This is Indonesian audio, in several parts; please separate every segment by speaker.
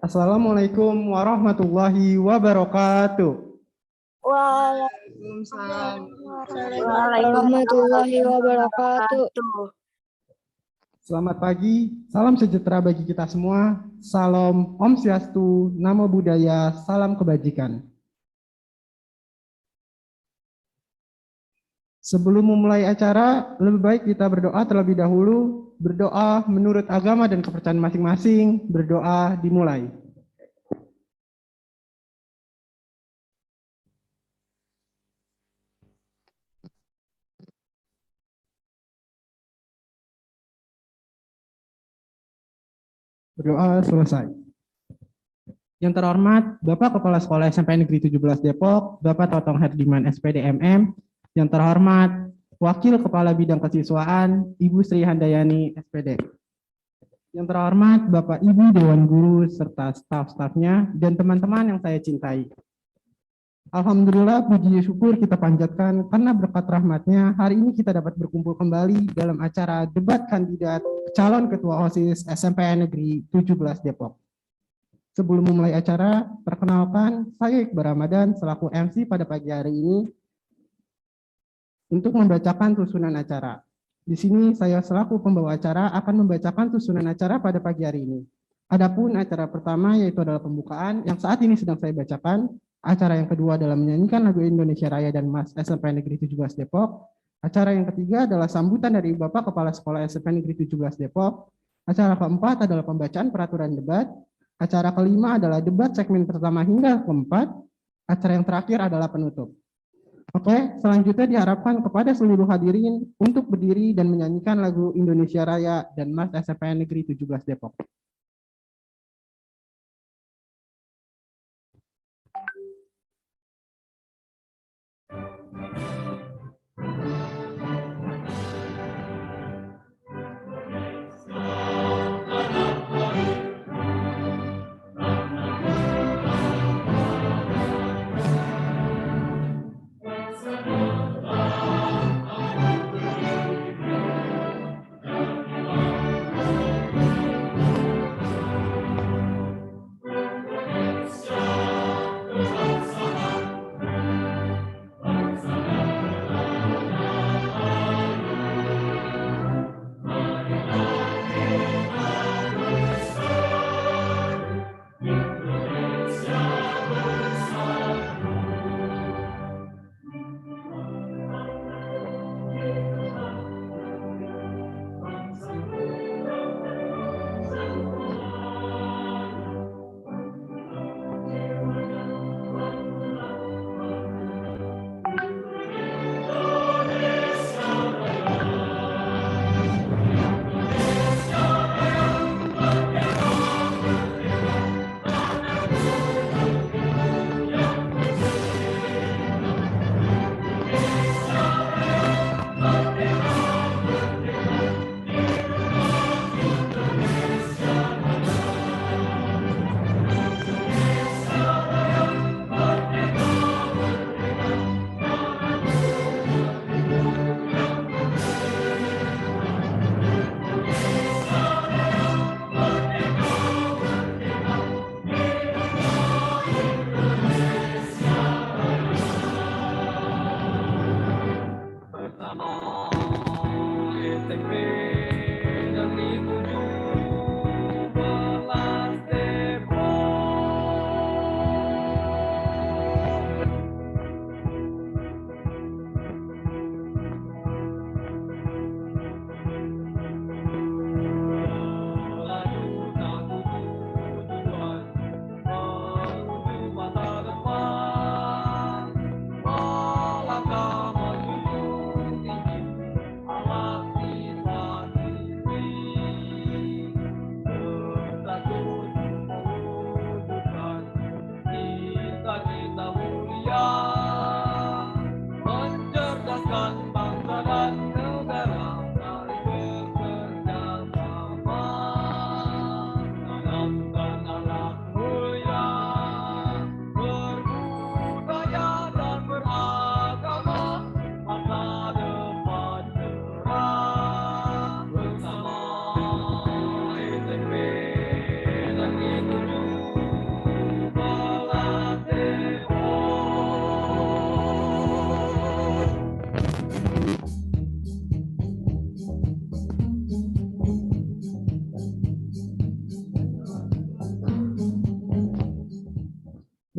Speaker 1: Assalamualaikum warahmatullahi wabarakatuh.
Speaker 2: Waalaikumsalam
Speaker 3: Warahmatullahi wabarakatuh.
Speaker 1: Selamat pagi, salam sejahtera bagi kita semua. Salam Om Swastiastu, Namo Buddhaya, salam kebajikan. Sebelum memulai acara, lebih baik kita berdoa terlebih dahulu. Berdoa menurut agama dan kepercayaan masing-masing. Berdoa dimulai. Berdoa selesai. Yang terhormat Bapak Kepala Sekolah SMP Negeri 17 Depok, Bapak Totong Herdiman SPD MM. Yang terhormat Wakil Kepala Bidang Kesiswaan, Ibu Sri Handayani SPD. Yang terhormat Bapak Ibu Dewan Guru serta staf-stafnya dan teman-teman yang saya cintai. Alhamdulillah, puji syukur kita panjatkan karena berkat rahmatnya hari ini kita dapat berkumpul kembali dalam acara debat kandidat calon ketua OSIS SMPN Negeri 17 Depok. Sebelum memulai acara, perkenalkan saya Iqbal Ramadan selaku MC pada pagi hari ini untuk membacakan susunan acara. Di sini saya selaku pembawa acara akan membacakan susunan acara pada pagi hari ini. Adapun acara pertama yaitu adalah pembukaan yang saat ini sedang saya bacakan. Acara yang kedua adalah menyanyikan lagu Indonesia Raya dan Mas SMP Negeri 17 Depok. Acara yang ketiga adalah sambutan dari Bapak Kepala Sekolah SMP Negeri 17 Depok. Acara keempat adalah pembacaan peraturan debat. Acara kelima adalah debat segmen pertama hingga keempat. Acara yang terakhir adalah penutup. Oke, selanjutnya diharapkan kepada seluruh hadirin untuk berdiri dan menyanyikan lagu Indonesia Raya dan Mas SMP Negeri 17 Depok.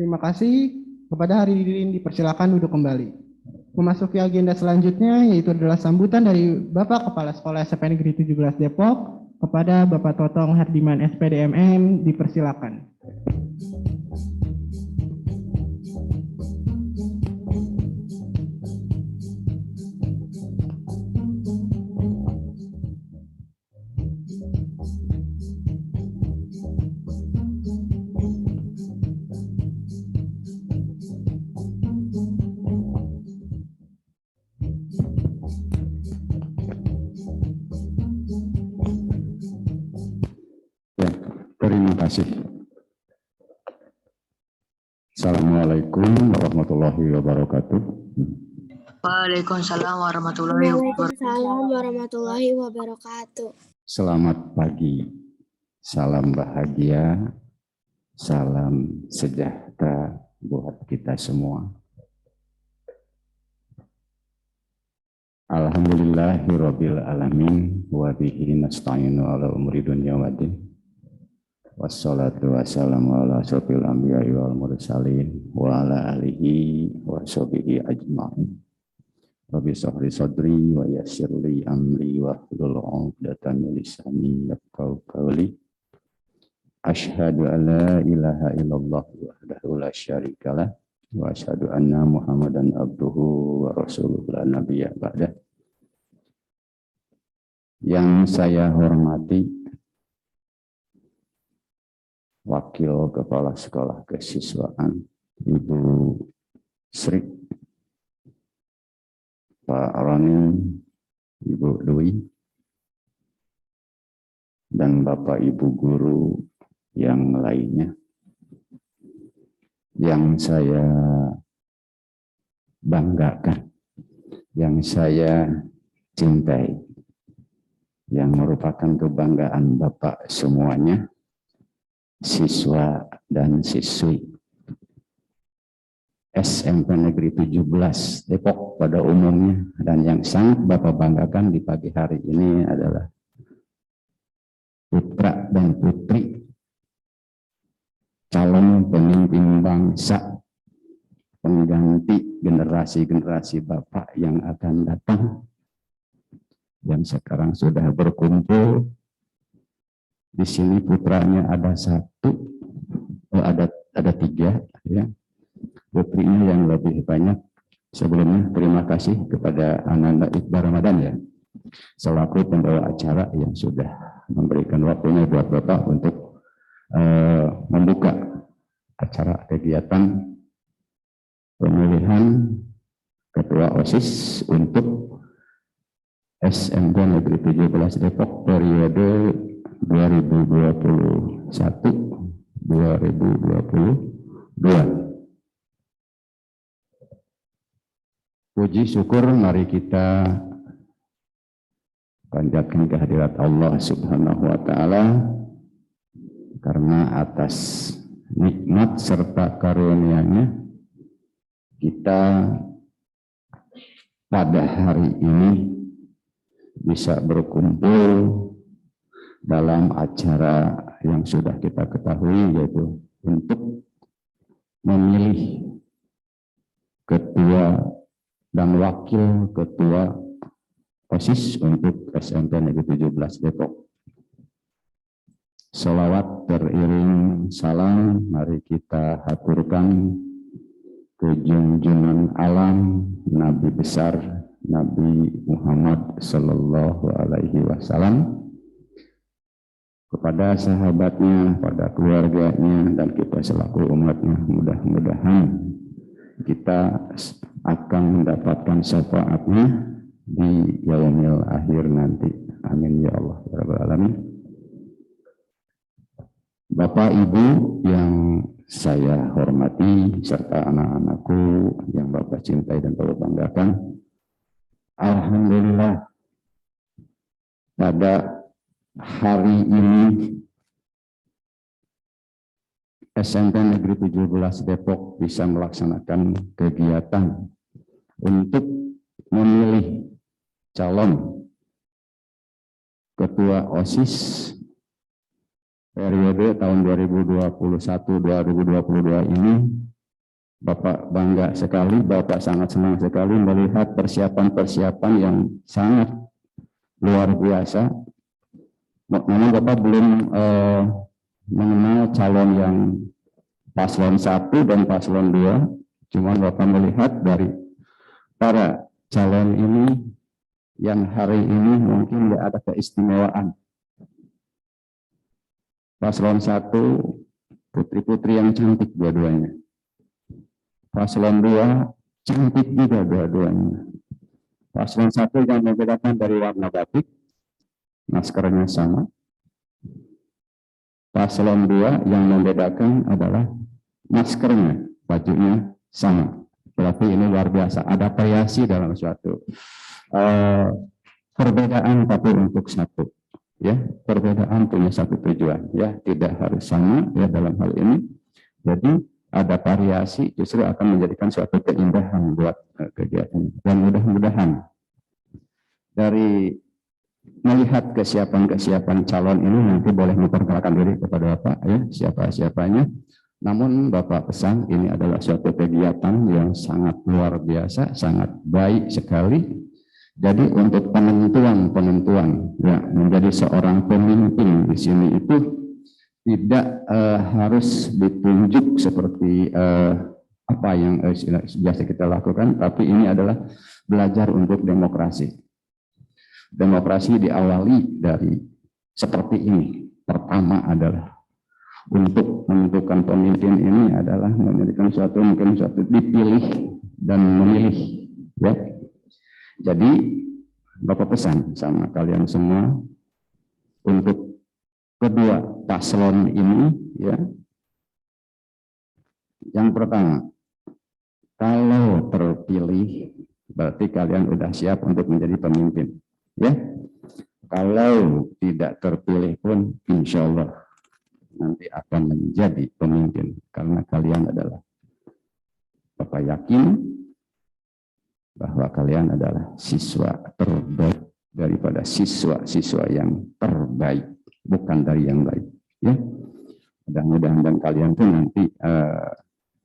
Speaker 1: Terima kasih. Kepada Hari Didin dipersilakan duduk kembali. Memasuki agenda selanjutnya yaitu adalah sambutan dari Bapak Kepala Sekolah SMP Negeri 17 Depok kepada Bapak Totong Herdiman SPDMM, dipersilakan.
Speaker 2: Ya, terima kasih. Assalamualaikum warahmatullahi wabarakatuh.
Speaker 3: Waalaikumsalam warahmatullahi wabarakatuh.
Speaker 4: Waalaikumsalam warahmatullahi wabarakatuh.
Speaker 2: Selamat pagi, salam bahagia, salam sejahtera buat kita semua. Alhamdulillahirabbil alamin wa bihi nasta'inu ala umuri dunya waddin. Wassalatu wassalamu ala asyrofil anbiya'i wal mursalin wa ala alihi wa sahbihi ajma'in. Rabbi shrah sadri wa yassir li amri wa hlul 'uqdatam min lisani yafqahu qawli. Asyhadu an la ilaha illallah wahdahu la syarikalah wa asyhadu anna Muhammadan abduhu wa rasuluhu la nabiyya ba'dah. Yang saya hormati Wakil Kepala Sekolah Kesiswaan Ibu Sri, Pak Roni, Ibu Dwi, dan Bapak Ibu Guru yang lainnya yang saya banggakan, yang saya cintai, yang merupakan kebanggaan Bapak semuanya, siswa dan siswi SMP Negeri 17 Depok pada umumnya, dan yang sangat Bapak banggakan di pagi hari ini adalah putra dan putri calon pemimpin bangsa, pengganti generasi-generasi Bapak yang akan datang, dan sekarang sudah berkumpul. Di sini putranya ada satu, ada tiga, ya. Putrinya yang lebih banyak. Sebelumnya terima kasih kepada Ananda Iqbal Ramadan, ya, selaku pembawa acara yang sudah memberikan waktunya buat Bapak untuk membuka acara kegiatan pemilihan Ketua OSIS untuk SMP Negeri 17 Depok periode 2021-2022. Puji syukur mari kita panjatkan kehadirat Allah Subhanahu wa Ta'ala, karena atas nikmat serta karunia-Nya kita pada hari ini bisa berkumpul dalam acara yang sudah kita ketahui, yaitu untuk memilih ketua dan wakil ketua OSIS untuk SMP Negeri 17 Depok. Salawat teriring salam mari kita haturkan ke junjungan alam Nabi besar Nabi Muhammad Sallallahu Alaihi Wasallam, kepada sahabatnya, pada keluarganya, dan kita selaku umatnya. Mudah-mudahan kita akan mendapatkan syafaatnya di yaumil akhir nanti. Amin ya Allah ya Rabbal Alamin. Bapak Ibu yang saya hormati serta anak-anakku yang Bapak cintai dan Bapak banggakan, alhamdulillah pada hari ini SMP Negeri 17 Depok bisa melaksanakan kegiatan untuk memilih calon ketua OSIS periode tahun 2021-2022 ini Bapak bangga sekali, Bapak sangat senang sekali melihat persiapan-persiapan yang sangat luar biasa. Namun Bapak belum mengenal calon yang paslon 1 dan paslon 2, cuman Bapak melihat dari para calon ini yang hari ini mungkin ada keistimewaan. Paslon 1, putri-putri yang cantik dua-duanya. Paslon 2, cantik juga dua-duanya. Paslon 1 yang membedakan dari warna batik, maskernya sama. Paslon 2 yang membedakan adalah maskernya, bajunya sama. Berarti ini luar biasa, ada variasi dalam suatu perbedaan tapi untuk satu. Ya, perbedaan punya satu tujuan, ya, tidak harus sama ya dalam hal ini. Jadi ada variasi justru akan menjadikan suatu keindahan buat kegiatan. Dan mudah-mudahan dari melihat kesiapan-kesiapan calon ini nanti boleh memperkenalkan diri kepada Bapak ya, siapa-siapanya. Namun Bapak pesan ini adalah suatu kegiatan yang sangat luar biasa, sangat baik sekali. Jadi untuk penentuan ya menjadi seorang pemimpin di sini itu tidak harus ditunjuk seperti apa yang biasa kita lakukan, tapi ini adalah belajar untuk demokrasi. Demokrasi diawali dari seperti ini. Pertama adalah untuk menentukan pemimpin ini adalah memberikan suatu dipilih dan memilih. Ya. Jadi Bapak pesan sama kalian semua untuk kedua paslon ini, ya. Yang pertama, kalau terpilih berarti kalian sudah siap untuk menjadi pemimpin, ya. Kalau tidak terpilih pun, insya Allah nanti akan menjadi pemimpin karena kalian adalah, Bapak yakin bahwa kalian adalah siswa terbaik daripada siswa-siswa yang terbaik, bukan dari yang baik. Ya, mudah-mudahan dan kalian pun nanti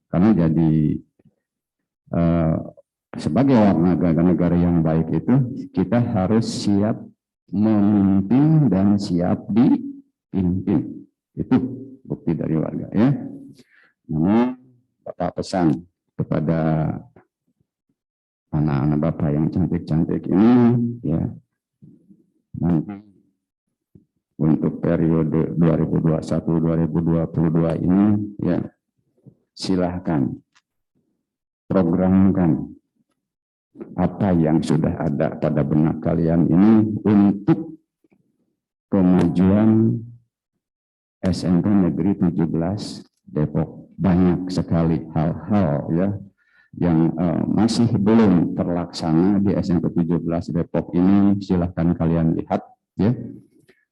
Speaker 2: karena jadi sebagai warga negara yang baik itu kita harus siap memimpin dan siap dipimpin. Itu bukti dari warga. Ya, namun Bapak pesan kepada anak-anak Bapak yang cantik-cantik ini, ya, nanti untuk periode 2021-2022 ini, ya, silahkan programkan apa yang sudah ada pada benak kalian ini untuk kemajuan SMP Negeri 17 Depok. Banyak sekali hal-hal ya yang masih belum terlaksana di SMP 17 Depok ini. Silahkan kalian lihat ya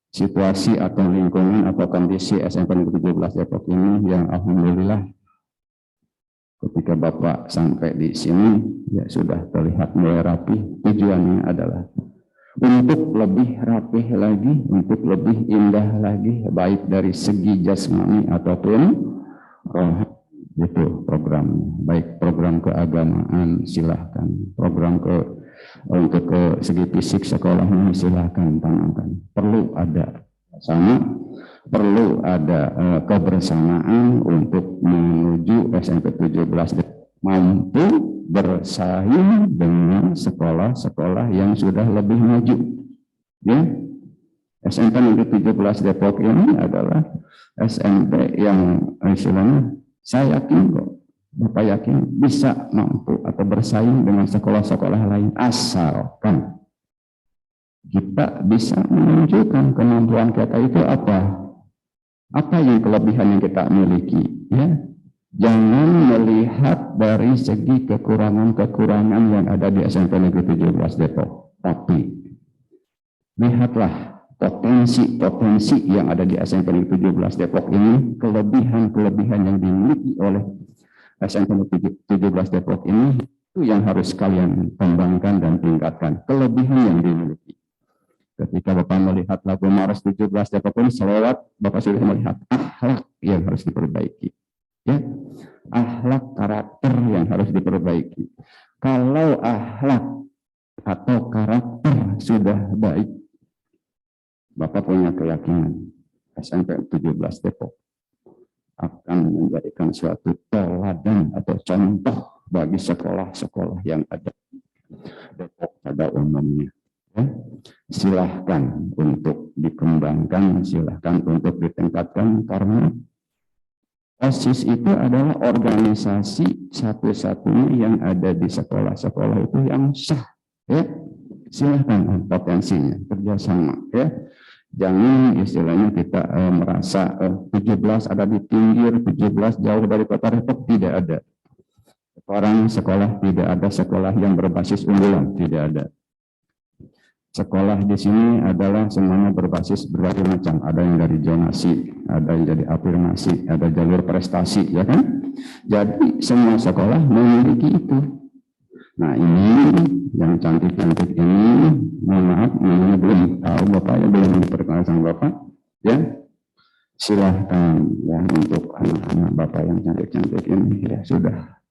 Speaker 2: situasi atau lingkungan atau kondisi SMP Negeri 17 Depok ini yang alhamdulillah ketika Bapak sampai di sini ya sudah terlihat mulai rapi. Tujuannya adalah untuk lebih rapih lagi, untuk lebih indah lagi, baik dari segi jasmani ataupun rohani. Itu programnya, baik program keagamaan silahkan, program untuk ke segi fisik sekolahnya silahkan tanamkan. Perlu ada sama, perlu ada kebersamaan untuk menuju SMP 17 mampu bersaing dengan sekolah-sekolah yang sudah lebih maju. Ya, SMP Negeri 17 Depok ini adalah SMP yang istilahnya saya yakin kok, Bapak yakin bisa mampu atau bersaing dengan sekolah-sekolah lain asalkan kita bisa menunjukkan kemampuan kita itu apa yang kelebihan yang kita miliki, ya. Jangan melihat dari segi kekurangan-kekurangan yang ada di SMP Negeri 17 Depok, tapi lihatlah potensi-potensi yang ada di SMP Negeri 17 Depok ini, kelebihan-kelebihan yang dimiliki oleh SMP Negeri 17 Depok ini, itu yang harus kalian kembangkan dan tingkatkan, kelebihan yang dimiliki. Ketika Bapak melihat lagu Maros 17 Depok ini selewat, Bapak sudah melihat akhlak yang harus diperbaiki. Ya, akhlak karakter yang harus diperbaiki. Kalau akhlak atau karakter sudah baik, Bapak punya keyakinan SMP 17 Depok akan menjadikan suatu teladan atau contoh bagi sekolah-sekolah yang ada Depok pada umumnya. Ya. Silahkan untuk dikembangkan, silahkan untuk ditingkatkan, karena OSIS itu adalah organisasi satu-satunya yang ada di sekolah-sekolah itu yang sah. Ya. Silahkan potensinya kerjasama. Ya. Jangan istilahnya kita merasa 17 ada di pinggir, 17 jauh dari kota Depok, tidak ada. Orang sekolah tidak ada sekolah yang berbasis unggulan, tidak ada. Sekolah di sini adalah semuanya berbasis berbagai macam. Ada yang dari zonasi, ada yang dari afirmasi, ada jalur prestasi, ya kan? Jadi semua sekolah memiliki itu. Nah ini yang cantik-cantik ini, mohon maaf, namanya belum tahu Bapak, ya belum diperkenalkan Bapak, ya silahkan ya untuk anak-anak Bapak yang cantik-cantik ini ya sudah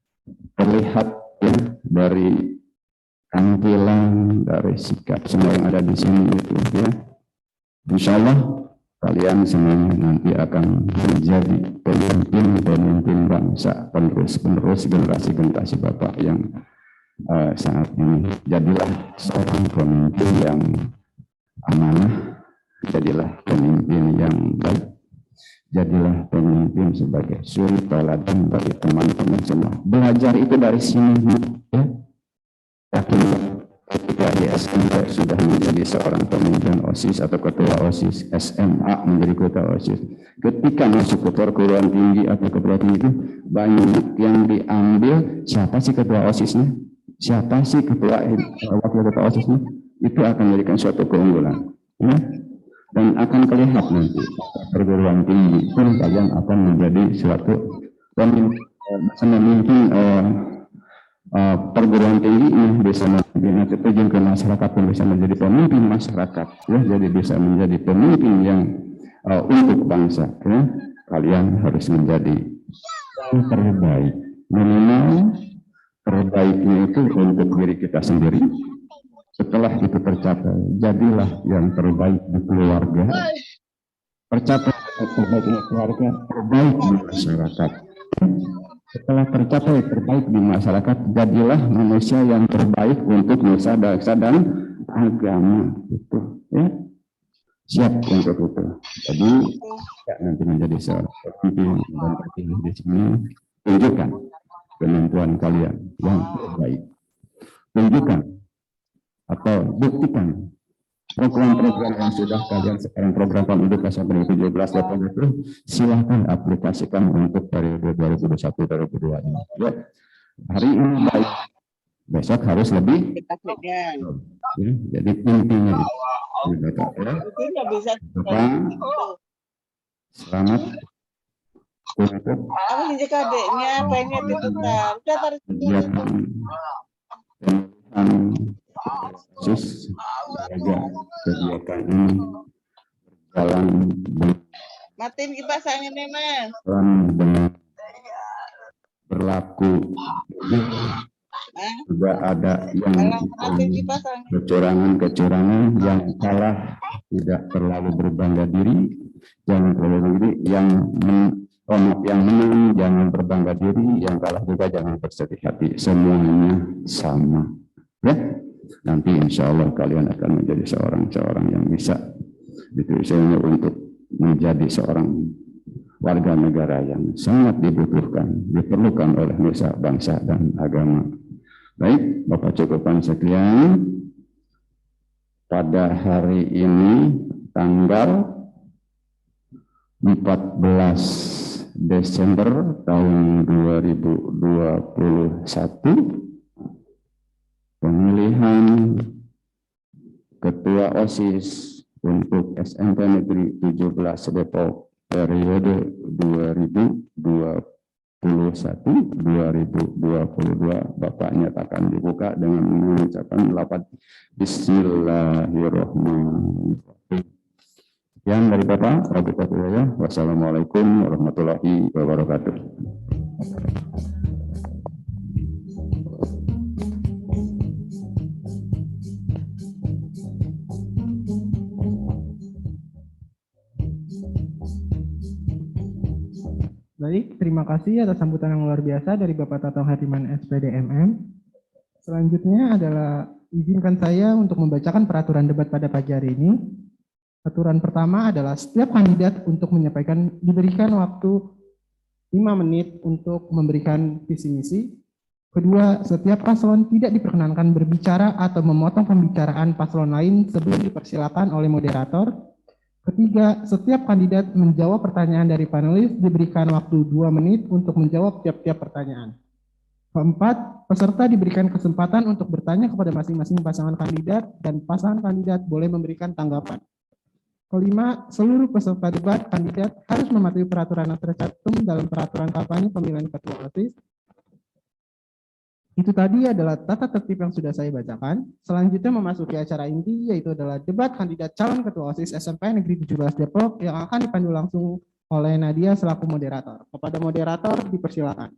Speaker 2: terlihat ya dari tampilan, dari sikap semua yang ada di sini itu ya. Insya Allah kalian semuanya nanti akan menjadi pemimpin bangsa, penerus generasi Bapak yang saat ini. Jadilah seorang pemimpin yang amanah, jadilah pemimpin yang baik, jadilah pemimpin sebagai suri teladan bagi teman-teman semua. Belajar itu dari sini, ya. Yakin ketika di SMP sudah menjadi seorang pemimpin OSIS atau ketua OSIS, SMA menjadi ketua OSIS. Ketika masuk ke perguruan tinggi atau ke perguruan tinggi itu banyak yang diambil. Siapa sih ketua OSISnya? Siapa sih ketua wakil ketua OSISnya? Itu akan menjadikan suatu keunggulan, ya? Dan akan kelihatan nanti perguruan tinggi pun kalian akan menjadi suatu pemimpin perguruan tinggi ini, bisa memimpin terjun ke masyarakat, pun bisa menjadi pemimpin masyarakat, ya, jadi bisa menjadi pemimpin yang untuk bangsa, ya. Kalian harus menjadi yang terbaik, minimal terbaiknya itu untuk diri kita sendiri. Setelah itu tercapai, jadilah yang terbaik di keluarga, tercapai terbaik di keluarga, terbaik di masyarakat. Setelah tercapai terbaik di masyarakat, jadilah manusia yang terbaik untuk nusa bangsa dan agama. Itu, ya. Siap untuk itu. Jadi ya, nanti menjadi seorang pemimpin dan terpilih di sini. Tunjukkan kemampuan kalian yang terbaik. Tunjukkan atau buktikan program-program yang sudah kalian sekarang, program pendidikan sampai 17 tahun itu silahkan aplikasikan untuk periode 2021-2022 ini. Ya. Hari ini baik, besok harus lebih. Ya, jadi intinya itu. Ya. Selamat untuk khusus jaga kegiatan ini berjalan
Speaker 3: Matiin kipas angin nih, Mas.
Speaker 2: dengan berlaku. Juga ada yang kecurangan yang kalah tidak terlalu berbangga diri, jangan terlalu diri, yang menang jangan berbangga diri, yang kalah juga jangan bersedih hati, semuanya sama, ya. Nanti insya Allah kalian akan menjadi seorang yang bisa ditulisnya untuk menjadi seorang warga negara yang sangat dibutuhkan, diperlukan oleh nusa bangsa dan agama. Baik, Bapak cukupkan sekian. Pada hari ini tanggal 14 Desember tahun 2021, pemilihan Ketua OSIS untuk SMP Negeri 17 Depok periode 2021-2022 Bapak nyatakan dibuka dengan mengucapkan lafaz Bismillahirrahmanirrahim. Sekian dari Bapak. Wassalamualaikum warahmatullahi wabarakatuh.
Speaker 1: Baik, terima kasih atas sambutan yang luar biasa dari Bapak Tatang Hardiman SPD MM. Selanjutnya adalah izinkan saya untuk membacakan peraturan debat pada pagi hari ini. Aturan pertama adalah setiap kandidat untuk menyampaikan diberikan waktu 5 menit untuk memberikan visi misi. Kedua, setiap paslon tidak diperkenankan berbicara atau memotong pembicaraan paslon lain sebelum dipersilakan oleh moderator. Ketiga, setiap kandidat menjawab pertanyaan dari panelis diberikan waktu 2 menit untuk menjawab tiap-tiap pertanyaan. Keempat, peserta diberikan kesempatan untuk bertanya kepada masing-masing pasangan kandidat dan pasangan kandidat boleh memberikan tanggapan. Kelima, seluruh peserta debat kandidat harus mematuhi peraturan yang tercantum dalam peraturan kampanye pemilihan ketua OSIS. Itu tadi adalah tata tertib yang sudah saya bacakan. Selanjutnya memasuki acara inti, yaitu adalah debat kandidat calon ketua OSIS SMP Negeri 17 Depok yang akan dipandu langsung oleh Nadia selaku moderator. Kepada moderator dipersilakan.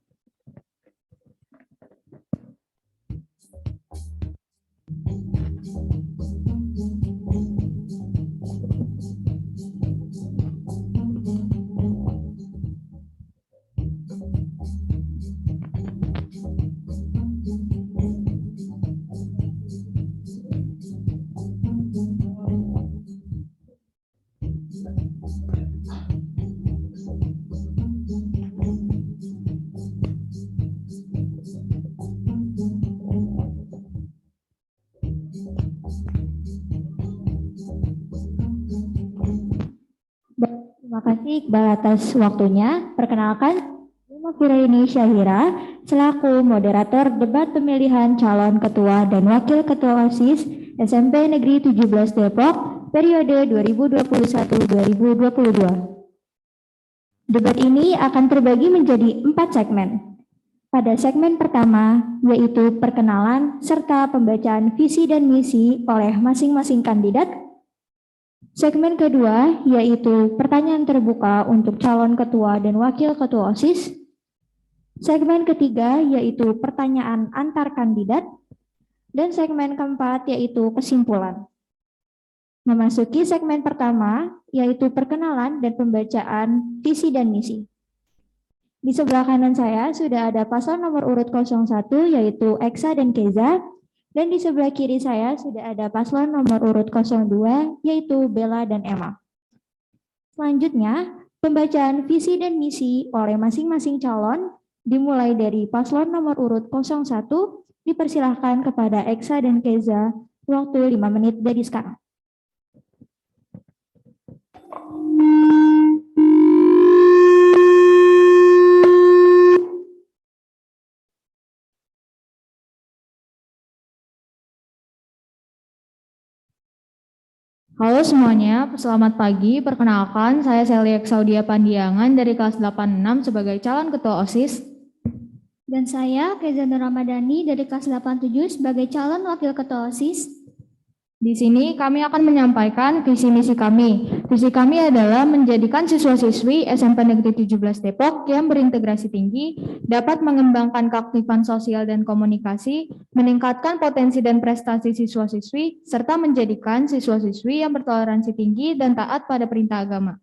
Speaker 5: Terima kasih Iqbal atas waktunya. Perkenalkan, saya Firaini Syahira selaku moderator debat pemilihan calon ketua dan wakil ketua OSIS SMP Negeri 17 Depok periode 2021-2022. Debat ini akan terbagi menjadi 4 segmen. Pada segmen pertama, yaitu perkenalan serta pembacaan visi dan misi oleh masing-masing kandidat. Segmen kedua, yaitu pertanyaan terbuka untuk calon ketua dan wakil ketua OSIS. Segmen ketiga, yaitu pertanyaan antar kandidat. Dan segmen keempat, yaitu kesimpulan. Memasuki segmen pertama, yaitu perkenalan dan pembacaan visi dan misi. Di sebelah kanan saya sudah ada paslon nomor urut 01, yaitu Eksa dan Keza. Dan di sebelah kiri saya sudah ada paslon nomor urut 02, yaitu Bella dan Emma. Selanjutnya, pembacaan visi dan misi oleh masing-masing calon dimulai dari paslon nomor urut 01, dipersilahkan kepada Eksa dan Keza, waktu 5 menit dari sekarang.
Speaker 6: Halo semuanya, selamat pagi. Perkenalkan, saya Celia Saudia Pandiangan dari kelas 86 sebagai calon ketua OSIS.
Speaker 5: Dan saya Keza Nur Ramadhani dari kelas 87 sebagai calon wakil ketua OSIS.
Speaker 6: Di sini kami akan menyampaikan visi misi kami. Visi kami adalah menjadikan siswa-siswi SMP Negeri 17 Depok yang berintegrasi tinggi, dapat mengembangkan keaktifan sosial dan komunikasi, meningkatkan potensi dan prestasi siswa-siswi, serta menjadikan siswa-siswi yang bertoleransi tinggi dan taat pada perintah agama.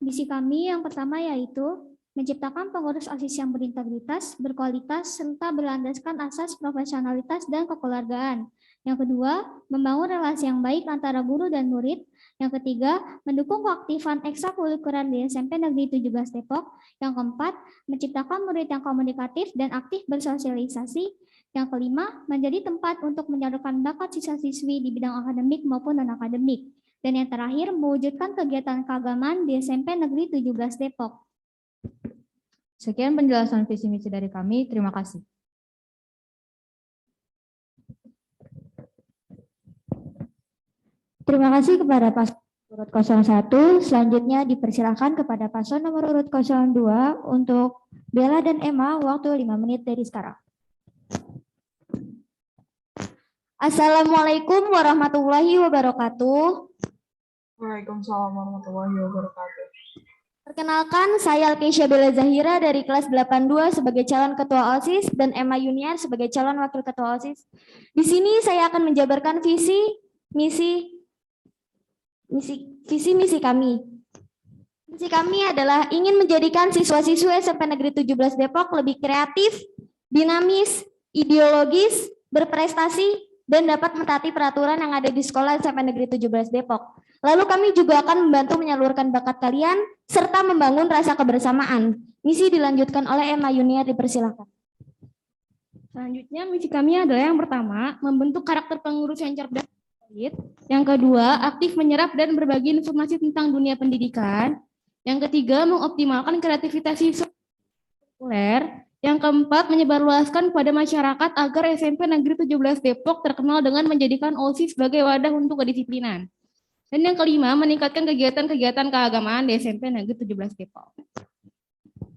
Speaker 5: Misi kami yang pertama yaitu menciptakan pengurus OSIS yang berintegritas, berkualitas, serta berlandaskan asas profesionalitas dan kekeluargaan. Yang kedua, membangun relasi yang baik antara guru dan murid. Yang ketiga, mendukung keaktifan ekstrakurikuler di SMP Negeri 17 Depok. Yang keempat, menciptakan murid yang komunikatif dan aktif bersosialisasi. Yang kelima, menjadi tempat untuk menyalurkan bakat siswa-siswi di bidang akademik maupun non-akademik. Dan yang terakhir, mewujudkan kegiatan keagamaan di SMP Negeri 17 Depok.
Speaker 6: Sekian penjelasan visi misi dari kami. Terima kasih.
Speaker 5: Terima kasih kepada paslon urut 01. Selanjutnya dipersilakan kepada paslon nomor urut 02 untuk Bella dan Emma, waktu 5 menit dari sekarang.
Speaker 7: Assalamualaikum warahmatullahi wabarakatuh. Waalaikumsalam warahmatullahi wabarakatuh.
Speaker 4: Perkenalkan, saya Alkeisha Bella Zahira dari kelas 82 sebagai calon ketua OSIS dan Emma Yuniar sebagai calon wakil ketua OSIS. Di sini saya akan menjabarkan visi misi kami. Misi kami adalah ingin menjadikan siswa-siswi SMP Negeri 17 Depok lebih kreatif, dinamis, ideologis, berprestasi, dan dapat mentaati peraturan yang ada di sekolah SMP Negeri 17 Depok. Lalu kami juga akan membantu menyalurkan bakat kalian, serta membangun rasa kebersamaan. Misi dilanjutkan oleh Emma Yuniar, dipersilakan.
Speaker 6: Selanjutnya, misi kami adalah yang pertama, membentuk karakter pengurus yang cerdas dan solid. Yang kedua, aktif menyerap dan berbagi informasi tentang dunia pendidikan. Yang ketiga, mengoptimalkan kreativitas siswa populer. Yang keempat, menyebarluaskan kepada masyarakat agar SMP Negeri 17 Depok terkenal dengan menjadikan OSIS sebagai wadah untuk kedisiplinan. Dan yang kelima, meningkatkan kegiatan-kegiatan keagamaan di SMP Negeri 17 Depok.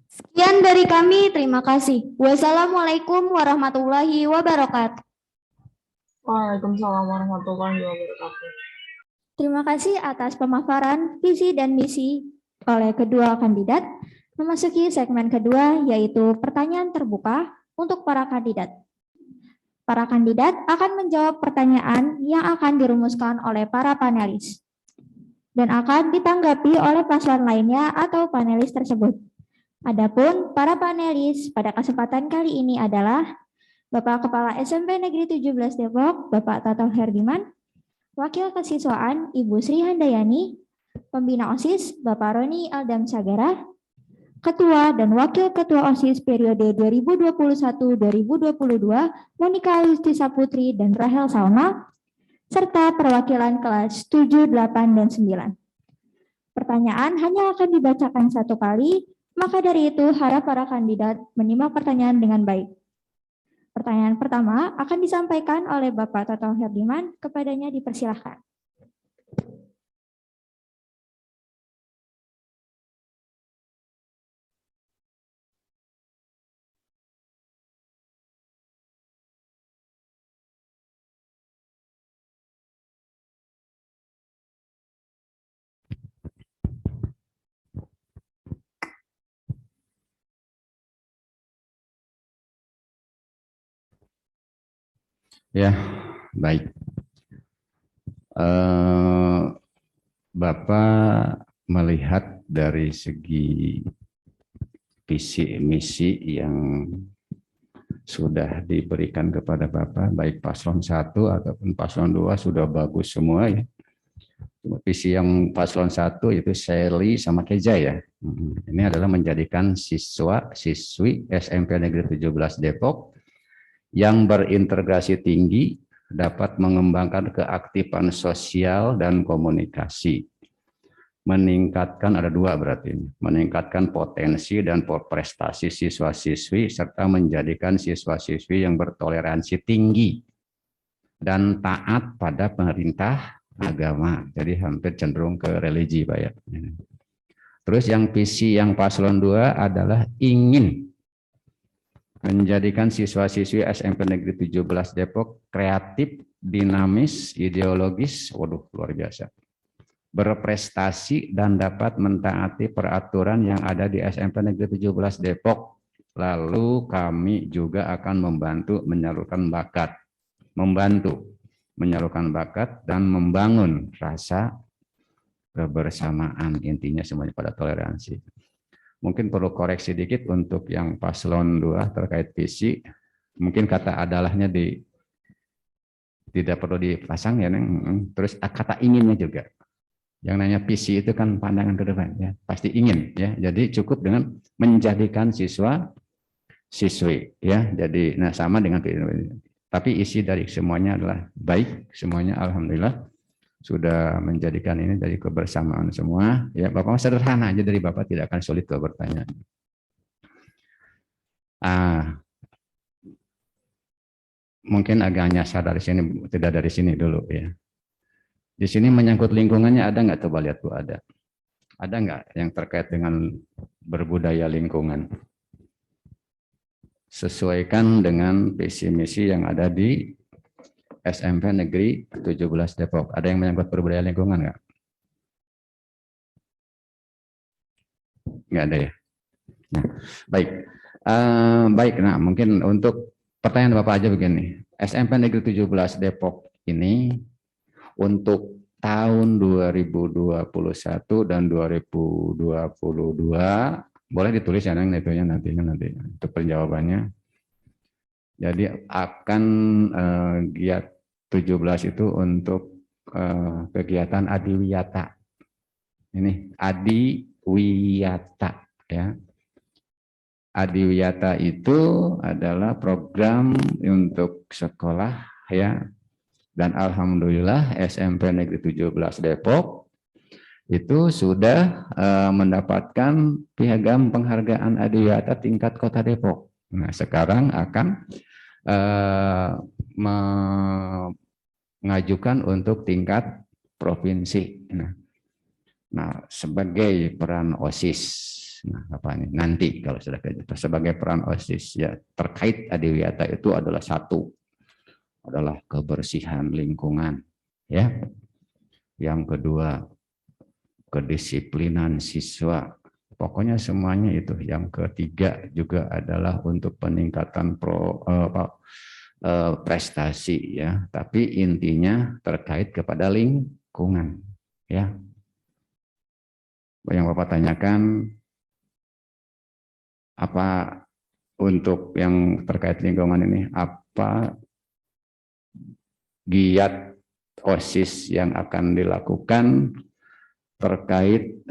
Speaker 4: Sekian dari kami, terima kasih. Wassalamualaikum warahmatullahi wabarakatuh.
Speaker 7: Waalaikumsalam warahmatullahi wabarakatuh.
Speaker 5: Terima kasih atas pemaparan visi dan misi oleh kedua kandidat. Memasuki segmen kedua, yaitu pertanyaan terbuka untuk para kandidat. Para kandidat akan menjawab pertanyaan yang akan dirumuskan oleh para panelis dan akan ditanggapi oleh paslon lainnya atau panelis tersebut. Adapun para panelis pada kesempatan kali ini adalah Bapak Kepala SMP Negeri 17 Depok, Bapak Tato Herdiman, Wakil Kesiswaan Ibu Sri Handayani, Pembina OSIS Bapak Roni Aldam Sagara, Ketua dan Wakil Ketua OSIS periode 2021-2022 Monika Lustisa Putri dan Rahel Salma, serta perwakilan kelas 7, 8, dan 9. Pertanyaan hanya akan dibacakan satu kali, maka dari itu harap para kandidat menyimak pertanyaan dengan baik. Pertanyaan pertama akan disampaikan oleh Bapak Tato Herdiman, kepadanya dipersilahkan.
Speaker 2: Ya, baik. Bapak melihat dari segi visi misi yang sudah diberikan kepada Bapak, baik paslon 1 ataupun paslon 2 sudah bagus semua ya. Visi yang paslon 1 itu Sally sama Keja ya. Ini adalah menjadikan siswa-siswi SMP Negeri 17 Depok yang berintegrasi tinggi, dapat mengembangkan keaktifan sosial dan komunikasi. Meningkatkan, ada dua berarti, meningkatkan potensi dan prestasi siswa-siswi, serta menjadikan siswa-siswi yang bertoleransi tinggi dan taat pada pemerintah agama. Jadi hampir cenderung ke religi, Pak ya. Terus yang visi yang paslon 2 adalah ingin menjadikan siswa-siswi SMP Negeri 17 Depok kreatif, dinamis, ideologis, waduh luar biasa, berprestasi dan dapat mentaati peraturan yang ada di SMP Negeri 17 Depok. Lalu kami juga akan membantu menyalurkan bakat dan membangun rasa kebersamaan, intinya semuanya pada toleransi. Mungkin perlu koreksi dikit untuk yang paslon 2 terkait visi. Mungkin kata adalahnya tidak perlu dipasang ya, Neng. Terus kata inginnya juga. Yang nanya visi itu kan pandangan ke depan ya, pasti ingin ya. Jadi cukup dengan menjadikan siswa-siswi ya. Jadi sama dengan, tapi isi dari semuanya adalah baik, semuanya alhamdulillah sudah menjadikan ini dari kebersamaan semua ya. Bapak sederhana aja, dari Bapak tidak akan sulit kalau bertanya. Mungkin agak nyasar dari sini, tidak dari sini dulu ya. Di sini menyangkut lingkungannya ada nggak? Coba lihat Bu, ada nggak yang terkait dengan berbudaya lingkungan? Sesuaikan dengan visi misi yang ada di SMP Negeri 17 Depok. Ada yang menyangkut berbudaya lingkungan nggak? Nggak ada ya. Nah, baik. Baik, nah mungkin untuk pertanyaan Bapak aja begini. SMP Negeri 17 Depok ini untuk tahun 2021 dan 2022 boleh ditulis ya nantinya untuk penjawabannya. Jadi akan giat 17 itu untuk kegiatan adiwiyata. Ini adiwiyata ya. Adiwiyata itu adalah program untuk sekolah ya. Dan alhamdulillah SMP Negeri 17 Depok itu sudah mendapatkan piagam penghargaan adiwiyata tingkat Kota Depok. Nah, sekarang akan mengajukan untuk tingkat provinsi. Nah, sebagai peran OSIS, nah apa ini nanti kalau sudah gitu, sebagai peran OSIS ya terkait adiwiyata itu adalah satu adalah kebersihan lingkungan ya. Yang kedua kedisiplinan siswa. Pokoknya semuanya itu. Yang ketiga juga adalah untuk peningkatan prestasi ya, tapi intinya terkait kepada lingkungan ya. Yang Bapak tanyakan apa untuk yang terkait lingkungan ini, apa giat OSIS yang akan dilakukan terkait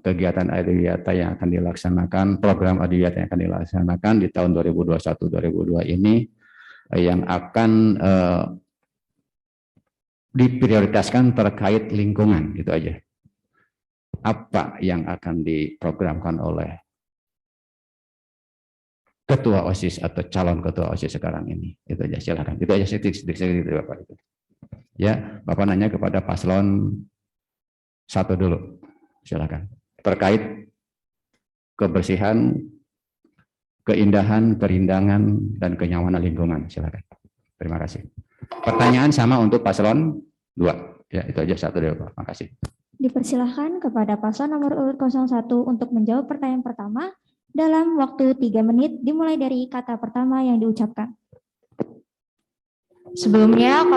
Speaker 2: kegiatan adiwiyata yang akan dilaksanakan, program adiwiyata yang akan dilaksanakan di tahun 2021-2022 ini yang akan diprioritaskan terkait lingkungan, gitu aja. Apa yang akan diprogramkan oleh ketua OSIS atau calon ketua OSIS sekarang ini? Itu aja, silakan. Itu aja sedikit Bapak. Ya, Bapak nanya kepada paslon 1 dulu, silakan. Terkait kebersihan, keindahan, kerindangan, dan kenyamanan lingkungan, silakan. Terima kasih. Pertanyaan sama untuk paslon 2. Ya, itu aja satu dulu, Pak. Makasih.
Speaker 5: Dipersilahkan kepada paslon nomor urut 01 untuk menjawab pertanyaan pertama dalam waktu 3 menit dimulai dari kata pertama yang diucapkan.
Speaker 6: Sebelumnya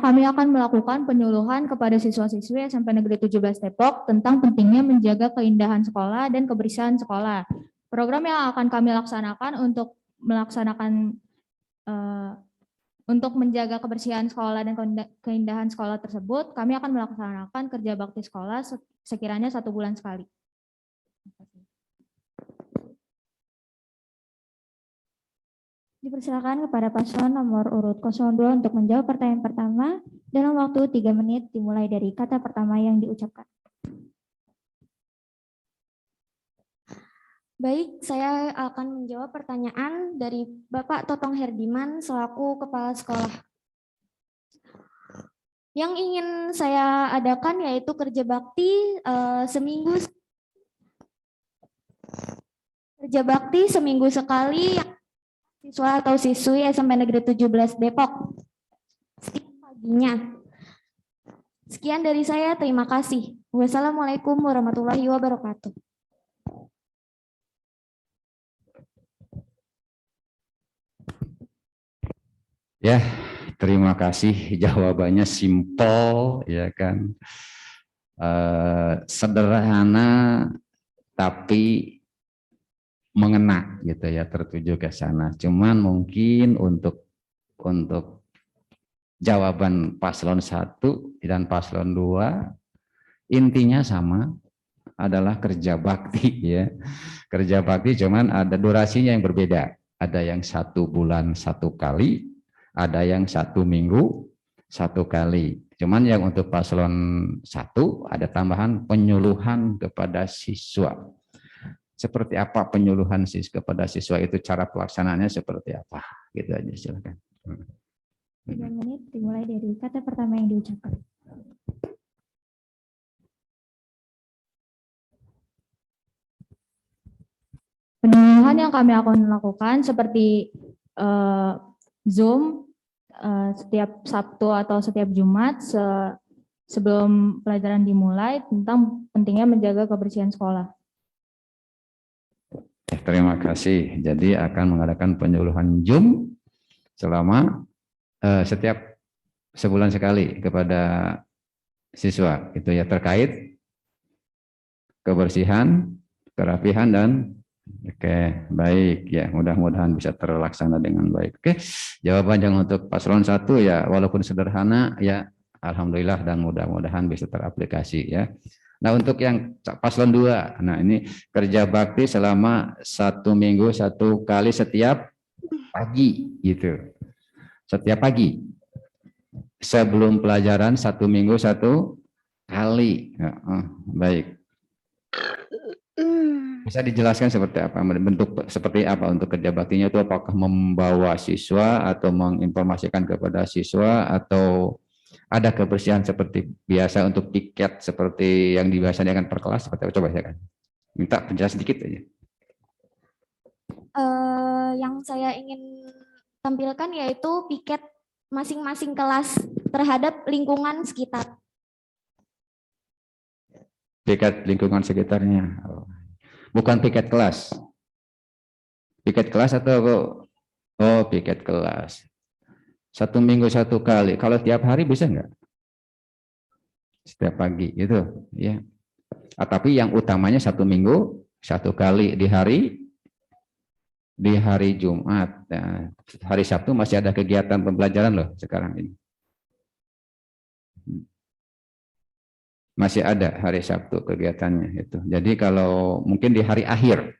Speaker 6: kami akan melakukan penyuluhan kepada siswa-siswi SMP Negeri 17 Depok tentang pentingnya menjaga keindahan sekolah dan kebersihan sekolah. Program yang akan kami laksanakan untuk menjaga kebersihan sekolah dan keindahan sekolah tersebut, kami akan melaksanakan kerja bakti sekolah sekiranya 1 bulan sekali.
Speaker 5: Dipersilakan kepada paslon nomor urut 02 untuk menjawab pertanyaan pertama dalam waktu 3 menit dimulai dari kata pertama yang diucapkan.
Speaker 4: Baik, saya akan menjawab pertanyaan dari Bapak Totong Herdiman selaku Kepala Sekolah. Yang ingin saya adakan yaitu kerja bakti seminggu sekali siswa atau siswi SMP Negeri 17 Depok setiap paginya. Sekian dari saya, terima kasih. Wassalamualaikum warahmatullahi wabarakatuh.
Speaker 2: Ya, terima kasih. Jawabannya simpel, ya kan, sederhana tapi mengena, gitu ya, tertuju ke sana. Cuman mungkin untuk jawaban paslon 1 dan paslon 2 intinya sama, adalah kerja bakti ya. Kerja bakti cuman ada durasinya yang berbeda. Ada yang 1 bulan 1 kali, ada yang 1 minggu 1 kali. Cuman yang untuk paslon 1 ada tambahan penyuluhan kepada siswa. Seperti apa penyuluhan kepada siswa itu, cara pelaksanaannya seperti apa? Gitu aja, silakan.
Speaker 5: 3 menit dimulai dari kata pertama yang diucapkan.
Speaker 6: Penyuluhan yang kami akan lakukan seperti Zoom, setiap Sabtu atau setiap Jumat sebelum pelajaran dimulai tentang pentingnya menjaga kebersihan sekolah.
Speaker 2: Terima kasih. Jadi akan mengadakan penyuluhan Zoom selama setiap sebulan sekali kepada siswa itu ya, terkait kebersihan, kerapihan dan oke, baik ya, mudah-mudahan bisa terlaksana dengan baik. Oke, jawaban yang untuk paslon 1 ya, walaupun sederhana ya, alhamdulillah dan mudah-mudahan bisa teraplikasi ya. Nah, untuk yang paslon 2, nah ini kerja bakti selama 1 minggu 1 kali setiap pagi gitu. Setiap pagi. Sebelum pelajaran 1 minggu 1 kali. Ya, baik. Bisa dijelaskan seperti apa? Bentuk seperti apa untuk kerja baktinya itu? Apakah membawa siswa atau menginformasikan kepada siswa, atau ada kebersihan seperti biasa untuk piket seperti yang dibiasakan per kelas? Seperti apa? Coba saya kan minta penjelasan sedikit aja.
Speaker 4: Yang saya ingin tampilkan yaitu piket masing-masing kelas terhadap lingkungan sekitar.
Speaker 2: Piket lingkungan sekitarnya. Bukan piket kelas. Piket kelas atau piket kelas. 1 minggu 1 kali. Kalau tiap hari bisa enggak? Setiap pagi itu ya. Tapi yang utamanya 1 minggu 1 kali di hari Jumat. Nah, hari Sabtu masih ada kegiatan pembelajaran loh sekarang ini. Masih ada hari Sabtu kegiatannya itu. Jadi kalau mungkin di hari akhir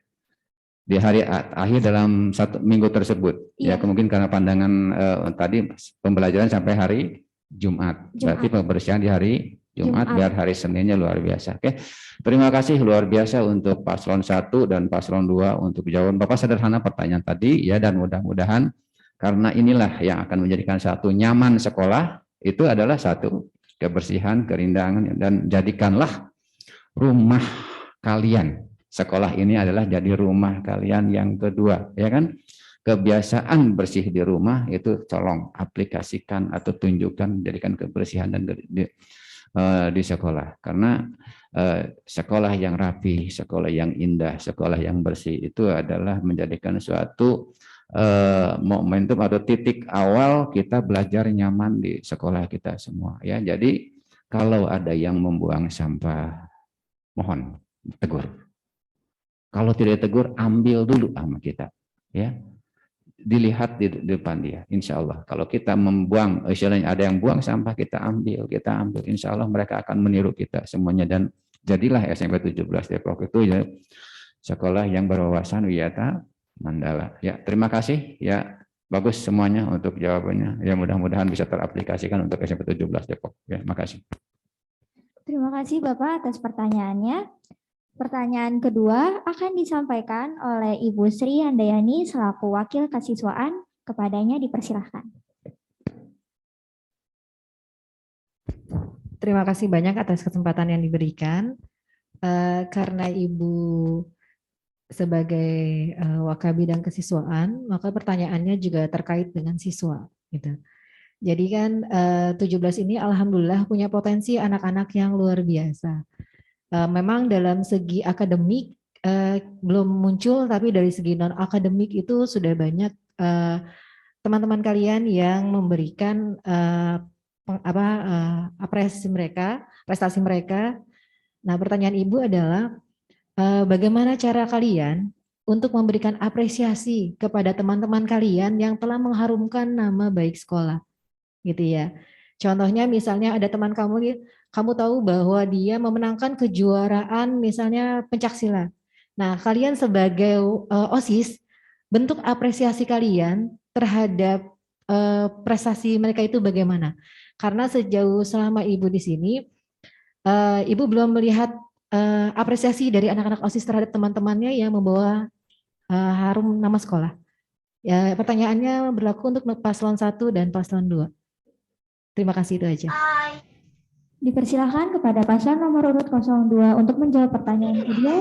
Speaker 2: dalam 1 minggu tersebut, ya mungkin karena pandangan tadi pembelajaran sampai hari Jumat. Berarti pembersihan di hari Jumat biar hari Seninnya luar biasa. Oke, terima kasih luar biasa untuk paslon 1 dan paslon 2 untuk jawaban Bapak sederhana pertanyaan tadi ya, dan mudah-mudahan karena inilah yang akan menjadikan satu nyaman sekolah itu adalah satu kebersihan, kerindangan, dan jadikanlah rumah kalian. Sekolah ini adalah jadi rumah kalian yang kedua, ya kan? Kebiasaan bersih di rumah itu tolong aplikasikan atau tunjukkan, jadikan kebersihan dan di sekolah. Karena sekolah yang rapi, sekolah yang indah, sekolah yang bersih itu adalah menjadikan suatu momentum atau titik awal kita belajar nyaman di sekolah kita semua ya. Jadi kalau ada yang membuang sampah, mohon tegur. Kalau tidak tegur, ambil dulu sama kita ya. Dilihat di depan dia. Insya Allah kalau kita membuang, istilahnya ada yang buang sampah, kita ambil. Insya Allah mereka akan meniru kita semuanya, dan jadilah SMP 17 Depok itu ya sekolah yang berwawasan wiyata Mandala. Ya, terima kasih ya, bagus semuanya untuk jawabannya. Ya, mudah-mudahan bisa teraplikasikan untuk SMP 17 Depok. Ya, makasih.
Speaker 5: Terima kasih Bapak atas pertanyaannya. Pertanyaan kedua akan disampaikan oleh Ibu Sri Handayani selaku Wakil Kesiswaan. Kepadanya dipersilahkan.
Speaker 8: Terima kasih banyak atas kesempatan yang diberikan. Karena Ibu sebagai Wakabi dan Kesiswaan, maka pertanyaannya juga terkait dengan siswa. Gitu. Jadi kan 17 ini alhamdulillah punya potensi anak-anak yang luar biasa. Memang dalam segi akademik belum muncul, tapi dari segi non akademik itu sudah banyak teman-teman kalian yang memberikan apresiasi mereka, prestasi mereka. Nah, pertanyaan Ibu adalah bagaimana cara kalian untuk memberikan apresiasi kepada teman-teman kalian yang telah mengharumkan nama baik sekolah, gitu ya. Contohnya misalnya ada teman kamu tahu bahwa dia memenangkan kejuaraan misalnya pencaksilat. Nah, kalian sebagai OSIS, bentuk apresiasi kalian terhadap prestasi mereka itu bagaimana? Karena sejauh selama Ibu di sini, Ibu belum melihat apresiasi dari anak-anak OSIS terhadap teman-temannya yang membawa harum nama sekolah. Ya, pertanyaannya berlaku untuk paslon 1 dan paslon 2. Terima kasih, itu aja.
Speaker 5: Dipersilahkan kepada paslon nomor urut 02 untuk menjawab pertanyaan kedua.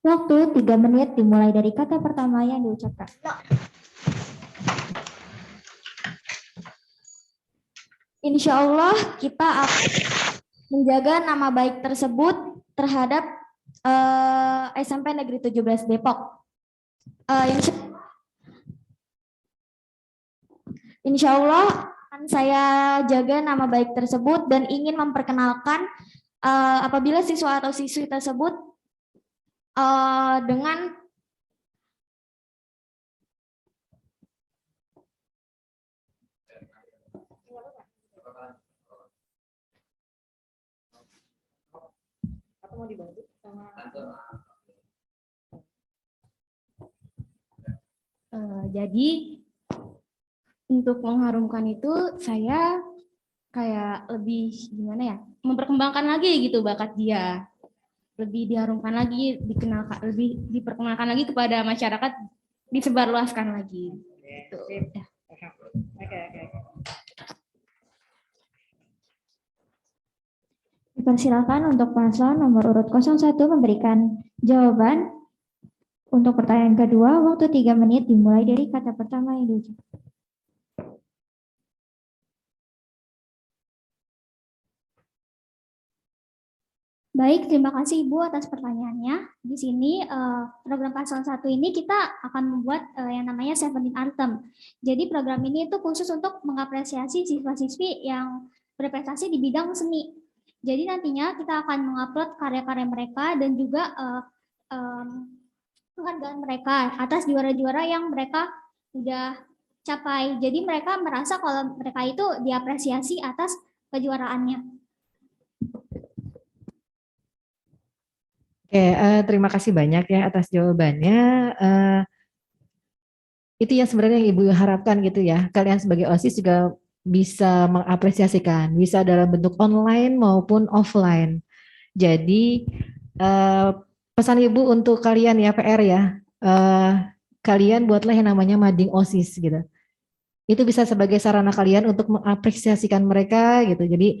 Speaker 5: Waktu 3 menit dimulai dari kata pertama yang diucapkan.
Speaker 4: Insya Allah kita akan menjaga nama baik tersebut terhadap SMP Negeri 17 Depok. Insya Allah akan saya jaga nama baik tersebut dan ingin memperkenalkan apabila siswa atau siswi tersebut dengan jadi untuk mengharumkan itu saya kayak lebih gimana ya, memperkembangkan lagi gitu bakat dia, lebih diharumkan lagi, dikenalkan, lebih diperkenalkan lagi kepada masyarakat, disebarluaskan lagi. Gitu.
Speaker 5: Dipersilakan untuk paslon nomor urut 01 memberikan jawaban. Untuk pertanyaan kedua, waktu 3 menit dimulai dari kata pertama yang diucapkan. Baik, terima kasih Ibu atas pertanyaannya. Di sini program paslon 1 ini kita akan membuat yang namanya 17 Anthem. Jadi program ini itu khusus untuk mengapresiasi siswa-siswi yang berprestasi di bidang seni. Jadi nantinya kita akan mengupload karya-karya mereka dan juga penghargaan mereka atas juara-juara yang mereka sudah capai. Jadi mereka merasa kalau mereka itu diapresiasi atas kejuaraannya.
Speaker 8: Oke, terima kasih banyak ya atas jawabannya. Itu yang sebenarnya yang Ibu harapkan gitu ya. Kalian sebagai OSIS juga bisa mengapresiasikan, bisa dalam bentuk online maupun offline. Jadi pesan Ibu untuk kalian ya PR ya, kalian buatlah yang namanya mading OSIS gitu. Itu bisa sebagai sarana kalian untuk mengapresiasikan mereka gitu. Jadi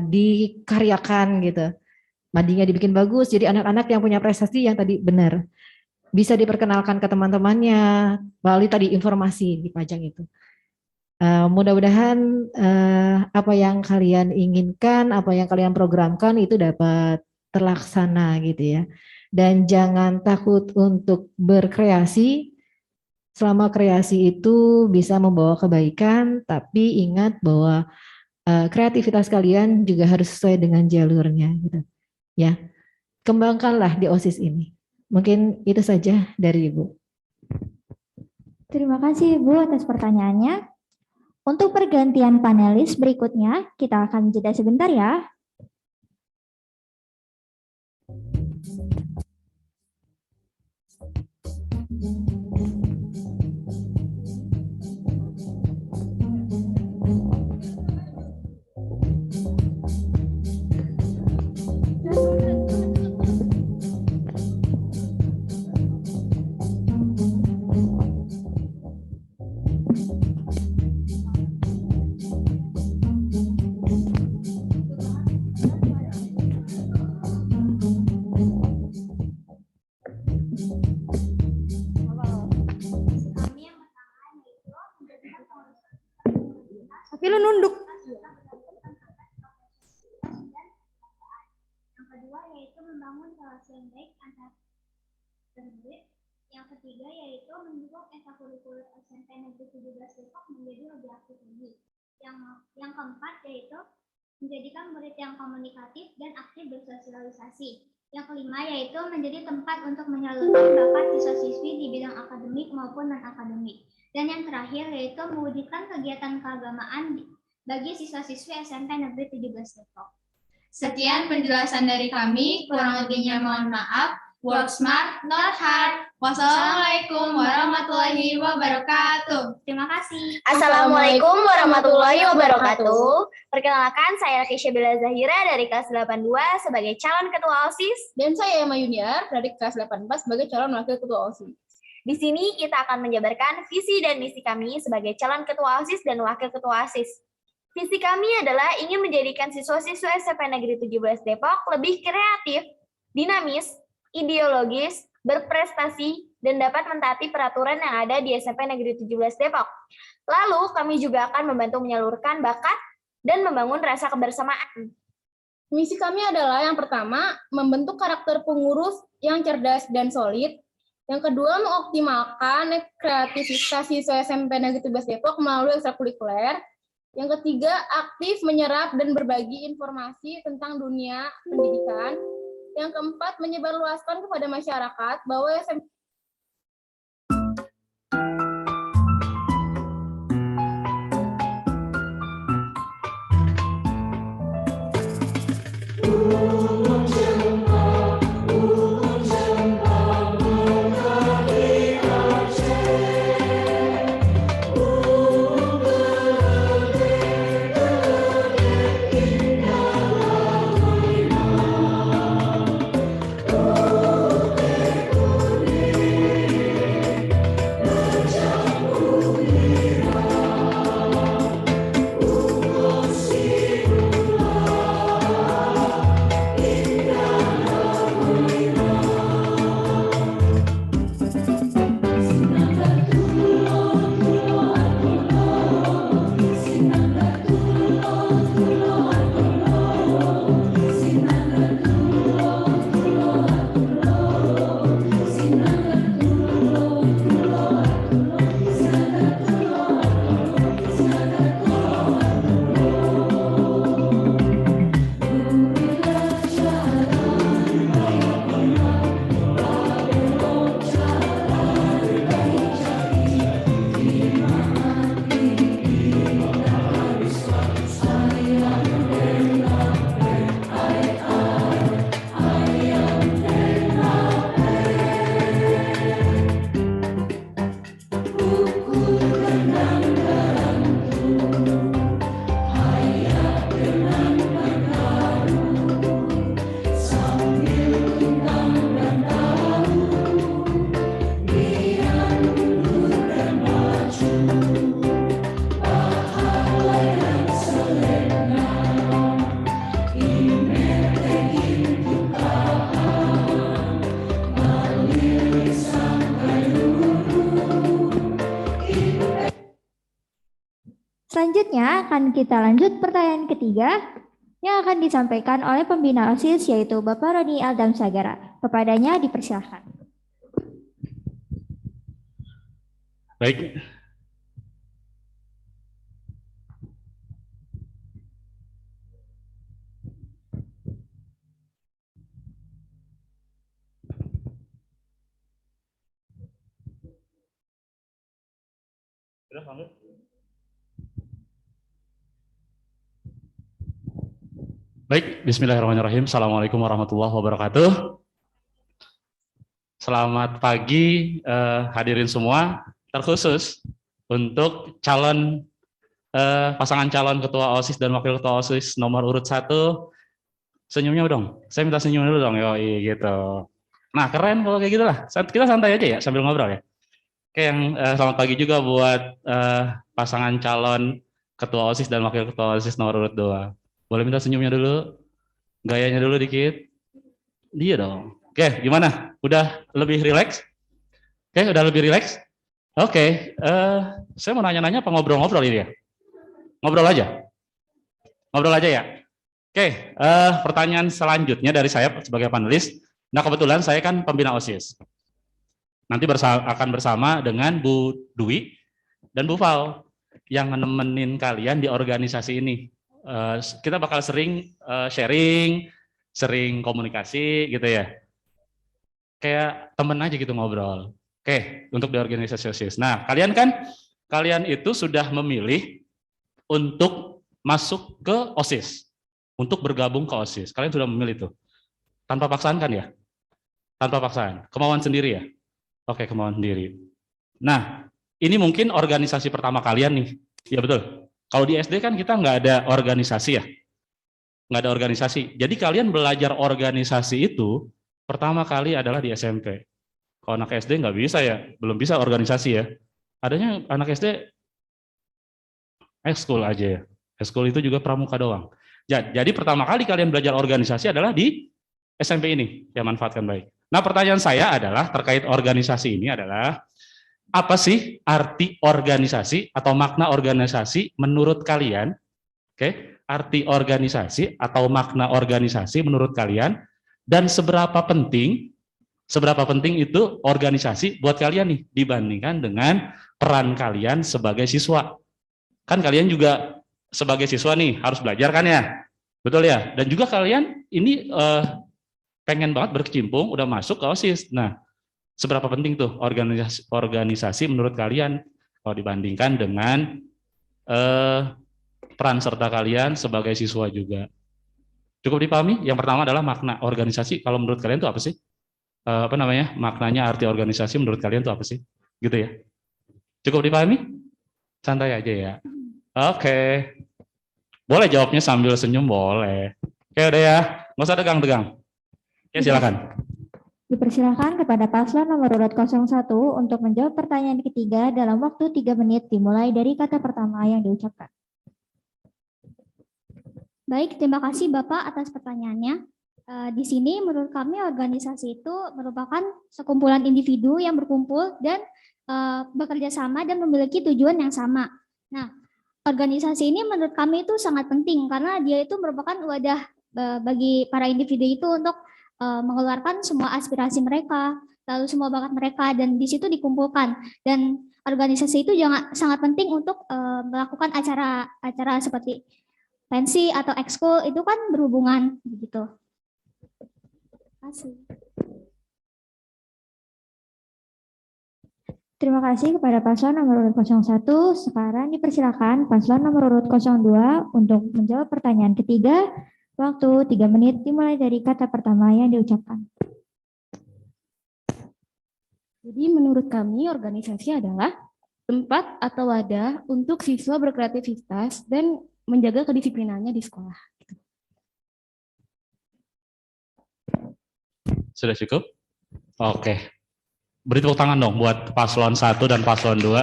Speaker 8: dikaryakan gitu. Madingnya dibikin bagus, jadi anak-anak yang punya prestasi yang tadi benar bisa diperkenalkan ke teman-temannya melalui tadi informasi dipajang itu. Mudah-mudahan apa yang kalian inginkan, apa yang kalian programkan itu dapat terlaksana gitu ya. Dan jangan takut untuk berkreasi. Selama kreasi itu bisa membawa kebaikan, tapi ingat bahwa kreativitas kalian juga harus sesuai dengan jalurnya gitu. Ya, kembangkanlah di OSIS ini. Mungkin itu saja dari Ibu.
Speaker 5: Terima kasih Ibu atas pertanyaannya. Untuk pergantian panelis berikutnya, kita akan jeda sebentar ya.
Speaker 4: Tapi lu nunduk. Yang kedua yaitu membangun relasi yang baik antar murid. Yang ketiga yaitu mendukung ekstrakurikuler SMP Negeri 17 Depok menjadi lebih aktif lagi. Yang keempat yaitu menjadikan murid yang komunikatif dan aktif bersosialisasi. Yang kelima yaitu menjadi tempat untuk menyalurkan bakat siswa-siswi di bidang akademik maupun non-akademik. Dan yang terakhir yaitu mewujudkan kegiatan keagamaan bagi siswa-siswi SMP Negeri 17 Depok.
Speaker 9: Sekian penjelasan dari kami, kurang lebihnya mohon maaf. Work smart, not hard. Wassalamualaikum warahmatullahi wabarakatuh.
Speaker 4: Terima kasih.
Speaker 10: Assalamualaikum warahmatullahi wabarakatuh. Perkenalkan, saya Keisha Bella Zahira dari kelas 82 sebagai calon ketua OSIS.
Speaker 7: Dan saya Emma Yuniar dari kelas 84 sebagai calon wakil ketua OSIS.
Speaker 10: Di sini kita akan menjabarkan visi dan misi kami sebagai calon ketua OSIS dan wakil ketua OSIS. Visi kami adalah ingin menjadikan siswa-siswa SMP Negeri 17 Depok lebih kreatif, dinamis, ideologis, berprestasi, dan dapat mentaati peraturan yang ada di SMP Negeri 17 Depok. Lalu, kami juga akan membantu menyalurkan bakat dan membangun rasa kebersamaan.
Speaker 7: Misi kami adalah yang pertama, membentuk karakter pengurus yang cerdas dan solid. Yang kedua, mengoptimalkan kreativitas siswa SMP Negeri 17 Depok melalui ekstrakurikuler. Yang ketiga, aktif menyerap dan berbagi informasi tentang dunia pendidikan. Yang keempat, menyebarluaskan kepada masyarakat bahwa SMP
Speaker 5: Selanjutnya akan kita lanjut pertanyaan ketiga yang akan disampaikan oleh pembina OSIS yaitu Bapak Roni Aldam Sagara. Kepadanya dipersilakan.
Speaker 11: Baik. Baik, bismillahirrahmanirrahim. Assalamualaikum warahmatullahi wabarakatuh. Selamat pagi hadirin semua, terkhusus untuk calon pasangan calon ketua OSIS dan wakil ketua OSIS nomor urut 1. Senyumnya dong, saya minta senyum dulu dong, yoi gitu. Nah keren kalau kayak gitu lah, kita santai aja ya sambil ngobrol ya. Oke, yang selamat pagi juga buat pasangan calon ketua OSIS dan wakil ketua OSIS nomor urut 2. Boleh minta senyumnya dulu, gayanya dulu dikit. Iya dong. Oke, gimana? Udah lebih rileks? Oke, udah lebih rileks? Oke, saya mau nanya-nanya apa ngobrol-ngobrol ini ya? Ngobrol aja? Ngobrol aja ya? Oke, pertanyaan selanjutnya dari saya sebagai panelis. Nah, kebetulan saya kan pembina OSIS. Nanti akan bersama dengan Bu Dwi dan Bu Val yang nemenin kalian di organisasi ini. Kita bakal sering sharing, sering komunikasi gitu ya. Kayak temen aja gitu ngobrol. Oke, untuk di organisasi OSIS. Nah, kalian itu sudah memilih untuk masuk ke OSIS, untuk bergabung ke OSIS. Kalian sudah memilih itu. Tanpa paksaan kan ya? Tanpa paksaan. Kemauan sendiri ya? Oke, kemauan sendiri. Nah, ini mungkin organisasi pertama kalian nih. Ya betul. Kalau di SD kan kita nggak ada organisasi ya, nggak ada organisasi. Jadi kalian belajar organisasi itu pertama kali adalah di SMP. Kalau anak SD nggak bisa ya, belum bisa organisasi ya. Adanya anak SD ekskul aja ya. Ekskul itu juga pramuka doang. Jadi pertama kali kalian belajar organisasi adalah di SMP ini. Ya, manfaatkan baik. Nah, pertanyaan saya adalah terkait organisasi ini adalah apa sih arti organisasi atau makna organisasi menurut kalian Oke, arti organisasi atau makna organisasi menurut kalian, dan seberapa penting itu organisasi buat kalian nih dibandingkan dengan peran kalian sebagai siswa. Kan kalian juga sebagai siswa nih harus belajar kan ya, betul ya? Dan juga kalian ini pengen banget berkecimpung, udah masuk ke OSIS. Nah, seberapa penting tuh organisasi menurut kalian kalau dibandingkan dengan peran serta kalian sebagai siswa juga? Cukup dipahami? Yang pertama adalah makna organisasi. Kalau menurut kalian itu apa sih? Maknanya, arti organisasi menurut kalian itu apa sih? Gitu ya. Cukup dipahami? Santai aja ya. Oke. Boleh jawabnya sambil senyum, boleh. Oke, udah ya. Nggak usah tegang-tegang. Ya, silakan.
Speaker 5: Dipersilakan kepada paslon nomor urut 01 untuk menjawab pertanyaan ketiga dalam waktu 3 menit dimulai dari kata pertama yang diucapkan.
Speaker 4: Baik, terima kasih Bapak atas pertanyaannya. Di sini menurut kami organisasi itu merupakan sekumpulan individu yang berkumpul dan bekerja sama dan memiliki tujuan yang sama. Nah, organisasi ini menurut kami itu sangat penting karena dia itu merupakan wadah bagi para individu itu untuk mengeluarkan semua aspirasi mereka, lalu semua bakat mereka, dan di situ dikumpulkan. Dan organisasi itu juga sangat penting untuk melakukan acara-acara seperti pensi atau ekskul, itu kan berhubungan begitu.
Speaker 5: Terima kasih kepada paslon nomor urut 01. Sekarang dipersilakan paslon nomor urut 02 untuk menjawab pertanyaan ketiga. Waktu 3 menit dimulai dari kata pertama yang diucapkan.
Speaker 12: Jadi menurut kami organisasi adalah tempat atau wadah untuk siswa berkreativitas dan menjaga kedisiplinannya di sekolah.
Speaker 11: Sudah cukup? Oke. Beri tepuk tangan dong buat paslon 1 dan paslon 2.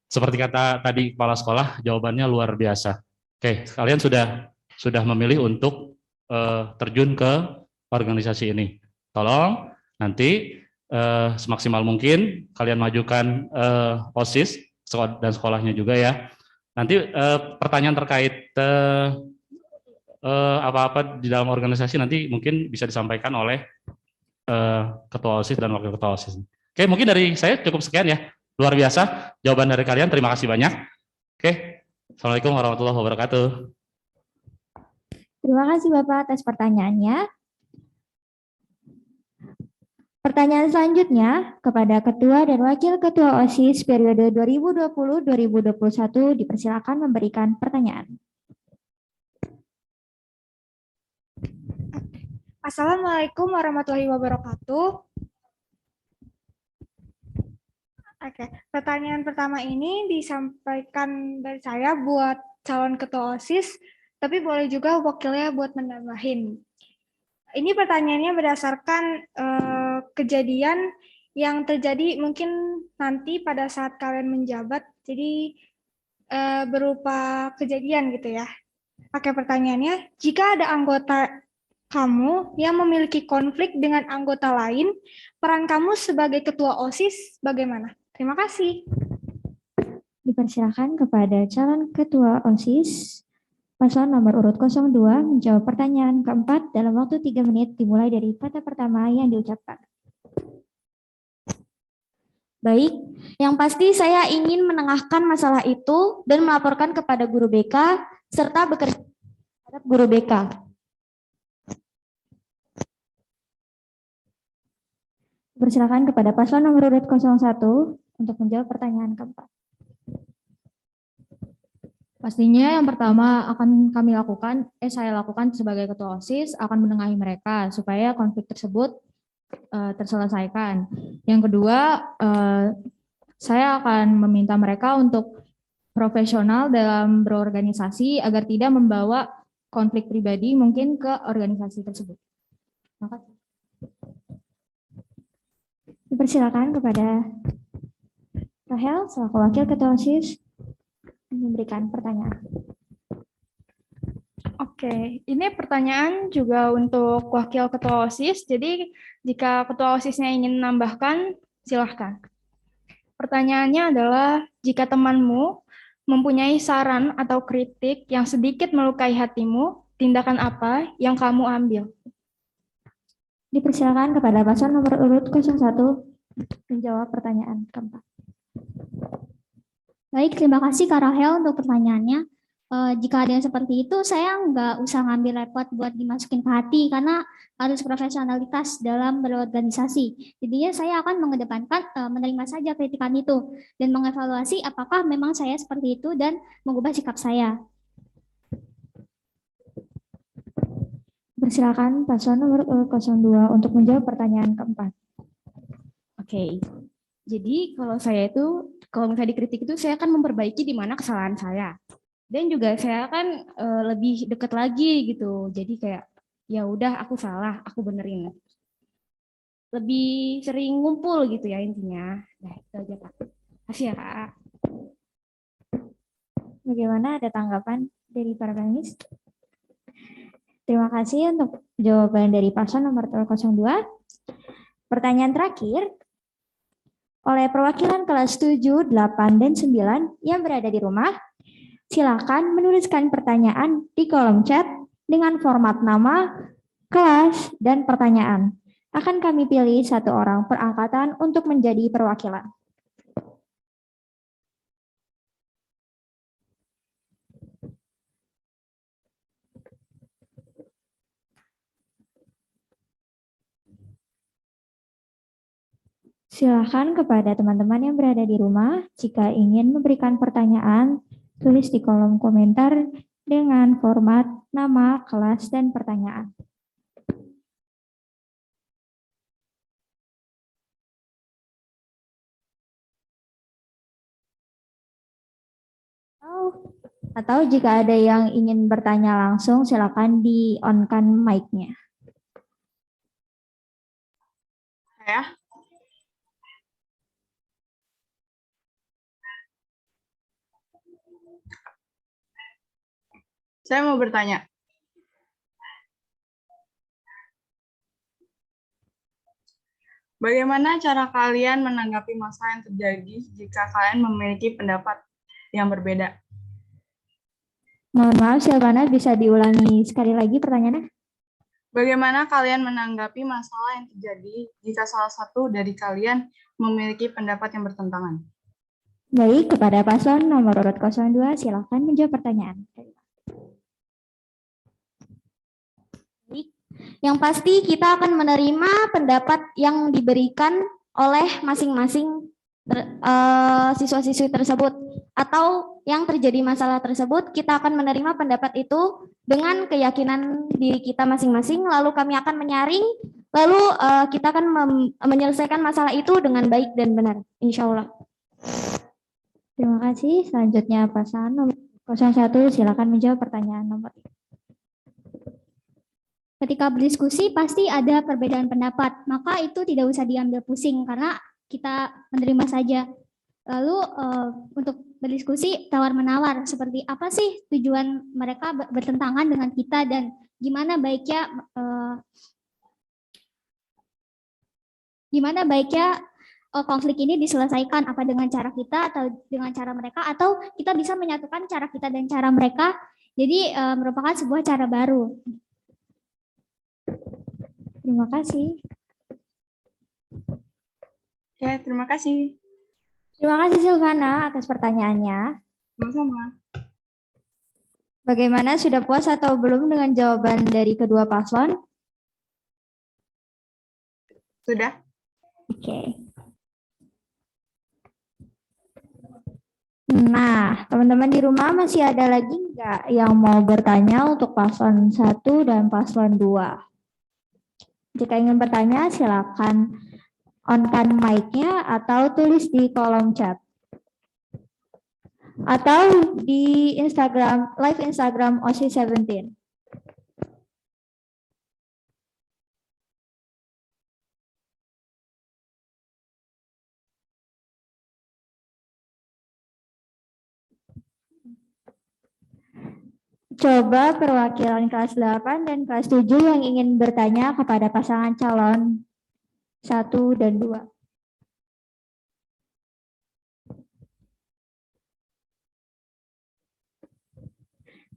Speaker 11: Seperti kata tadi kepala sekolah, jawabannya luar biasa. Oke, kalian sudah memilih untuk terjun ke organisasi ini. Tolong nanti semaksimal mungkin kalian majukan OSIS dan sekolahnya juga ya. Nanti pertanyaan terkait apa-apa di dalam organisasi nanti mungkin bisa disampaikan oleh ketua OSIS dan wakil ketua OSIS. Oke, mungkin dari saya cukup sekian ya. Luar biasa jawaban dari kalian. Terima kasih banyak. Oke, Assalamualaikum warahmatullahi wabarakatuh.
Speaker 5: Terima kasih Bapak atas pertanyaannya. Pertanyaan selanjutnya kepada Ketua dan Wakil Ketua OSIS periode 2020-2021 dipersilakan memberikan pertanyaan.
Speaker 13: Assalamualaikum warahmatullahi wabarakatuh. Oke, pertanyaan pertama ini disampaikan dari saya buat calon ketua OSIS, tapi boleh juga wakilnya buat menambahin. Ini pertanyaannya berdasarkan kejadian yang terjadi mungkin nanti pada saat kalian menjabat, jadi berupa kejadian gitu ya. Oke, pertanyaannya, jika ada anggota kamu yang memiliki konflik dengan anggota lain, peran kamu sebagai ketua OSIS bagaimana? Terima kasih.
Speaker 5: Dipersilakan kepada calon ketua OSIS paslon nomor urut 02 menjawab pertanyaan keempat dalam waktu 3 menit dimulai dari kata pertama yang diucapkan.
Speaker 4: Baik, yang pasti saya ingin menengahkan masalah itu dan melaporkan kepada guru BK serta bekerja terhadap guru BK.
Speaker 5: Persilakan kepada paslon nomor urut 01 untuk menjawab pertanyaan keempat.
Speaker 6: Pastinya yang pertama akan saya lakukan sebagai ketua OSIS akan menengahi mereka supaya konflik tersebut terselesaikan. Yang kedua, saya akan meminta mereka untuk profesional dalam berorganisasi agar tidak membawa konflik pribadi mungkin ke organisasi tersebut. Terima kasih.
Speaker 5: Dipersilakan kepada Rahel selaku Wakil Ketua OSIS memberikan pertanyaan.
Speaker 13: Oke, ini pertanyaan juga untuk Wakil Ketua OSIS. Jadi jika Ketua OSISnya ingin menambahkan, silahkan. Pertanyaannya adalah, jika temanmu
Speaker 6: mempunyai saran atau kritik yang sedikit melukai hatimu, tindakan apa yang kamu ambil?
Speaker 5: Dipersilakan kepada paslon nomor urut 01 menjawab pertanyaan keempat.
Speaker 4: Baik, terima kasih Kak Rahel untuk pertanyaannya. Jika ada yang seperti itu, saya nggak usah ngambil repot buat dimasukin ke hati karena harus profesionalitas dalam berorganisasi. Jadinya saya akan mengedepankan menerima saja kritikan itu dan mengevaluasi apakah memang saya seperti itu dan mengubah sikap saya.
Speaker 5: Persilakan paslon nomor urut 02 untuk menjawab pertanyaan keempat.
Speaker 12: Oke. Jadi kalau saya itu, kalau misalnya dikritik itu saya akan memperbaiki di mana kesalahan saya. Dan juga saya akan lebih dekat lagi gitu. Jadi kayak ya udah aku salah, aku benerin. Lebih sering ngumpul gitu ya intinya. Nah, itu aja Kak. Kasih ya Kak.
Speaker 5: Bagaimana, ada tanggapan dari para panelis? Terima kasih untuk jawaban dari paslon nomor 02. Pertanyaan terakhir, oleh perwakilan kelas 7, 8, dan 9 yang berada di rumah, silakan menuliskan pertanyaan di kolom chat dengan format nama, kelas, dan pertanyaan. Akan kami pilih satu orang per angkatan untuk menjadi perwakilan. Silakan kepada teman-teman yang berada di rumah, jika ingin memberikan pertanyaan, tulis di kolom komentar dengan format nama, kelas, dan pertanyaan. Atau jika ada yang ingin bertanya langsung, silakan di-on-kan mic-nya.
Speaker 3: Saya mau bertanya. Bagaimana cara kalian menanggapi masalah yang terjadi jika kalian memiliki pendapat yang berbeda?
Speaker 5: Mohon maaf, Silvana, bisa diulangi sekali lagi pertanyaannya?
Speaker 3: Bagaimana kalian menanggapi masalah yang terjadi jika salah satu dari kalian memiliki pendapat yang bertentangan?
Speaker 5: Baik, kepada paslon nomor urut 02, silakan menjawab pertanyaan.
Speaker 4: Yang pasti kita akan menerima pendapat yang diberikan oleh masing-masing siswa-siswi tersebut atau yang terjadi masalah tersebut, kita akan menerima pendapat itu dengan keyakinan diri kita masing-masing, lalu kami akan menyaring, lalu kita akan menyelesaikan masalah itu dengan baik dan benar, insya Allah.
Speaker 5: Terima kasih. Selanjutnya paslon nomor 01, silakan menjawab pertanyaan nomor 3.
Speaker 4: Ketika berdiskusi pasti ada perbedaan pendapat, maka itu tidak usah diambil pusing karena kita menerima saja. Lalu untuk berdiskusi tawar-menawar, seperti apa sih tujuan mereka bertentangan dengan kita dan gimana baiknya konflik ini diselesaikan, apa dengan cara kita atau dengan cara mereka, atau kita bisa menyatukan cara kita dan cara mereka, jadi merupakan sebuah cara baru.
Speaker 5: Terima kasih.
Speaker 3: Ya, terima kasih.
Speaker 5: Terima kasih Silvana atas pertanyaannya.
Speaker 3: Sama-sama.
Speaker 5: Bagaimana, sudah puas atau belum dengan jawaban dari kedua paslon?
Speaker 3: Sudah.
Speaker 5: Oke. Nah, teman-teman di rumah masih ada lagi nggak yang mau bertanya untuk paslon 1 dan paslon 2? Jika ingin bertanya, silakan on-kan mic-nya atau tulis di kolom chat. Atau di Instagram, live Instagram OSIS 17. Coba perwakilan kelas 8 dan kelas 7 yang ingin bertanya kepada pasangan calon 1 dan 2.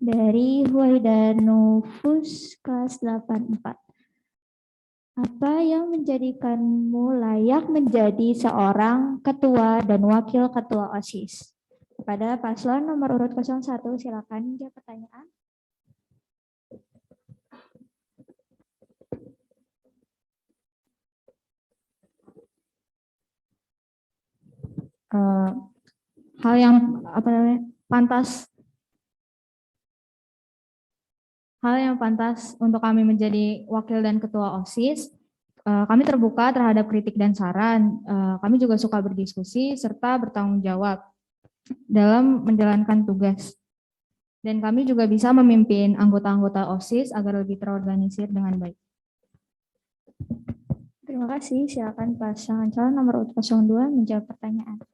Speaker 5: dari Huwaida Nufus kelas 84. Apa yang menjadikanmu layak menjadi seorang ketua dan wakil ketua OSIS? Kepada paslon nomor urut 01, silakan jawab pertanyaan.
Speaker 6: Hal yang pantas untuk kami menjadi wakil dan ketua OSIS. Kami terbuka terhadap kritik dan saran. Kami juga suka berdiskusi serta bertanggung jawab dalam menjalankan tugas. Dan kami juga bisa memimpin anggota-anggota OSIS agar lebih terorganisir dengan baik.
Speaker 5: Terima kasih. Silakan pasangan calon nomor urut 02 menjawab pertanyaan.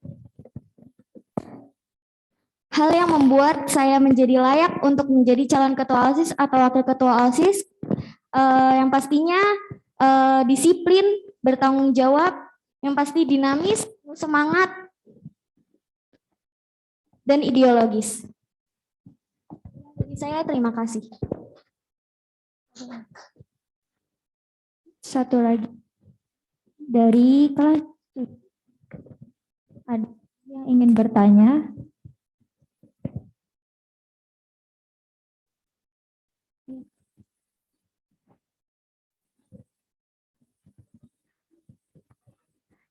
Speaker 4: Hal yang membuat saya menjadi layak untuk menjadi calon ketua OSIS atau wakil ketua OSIS, yang pastinya disiplin, bertanggung jawab, yang pasti dinamis, semangat, dan ideologis. Bagi saya terima kasih.
Speaker 5: Satu lagi dari kelas, ada yang ingin bertanya?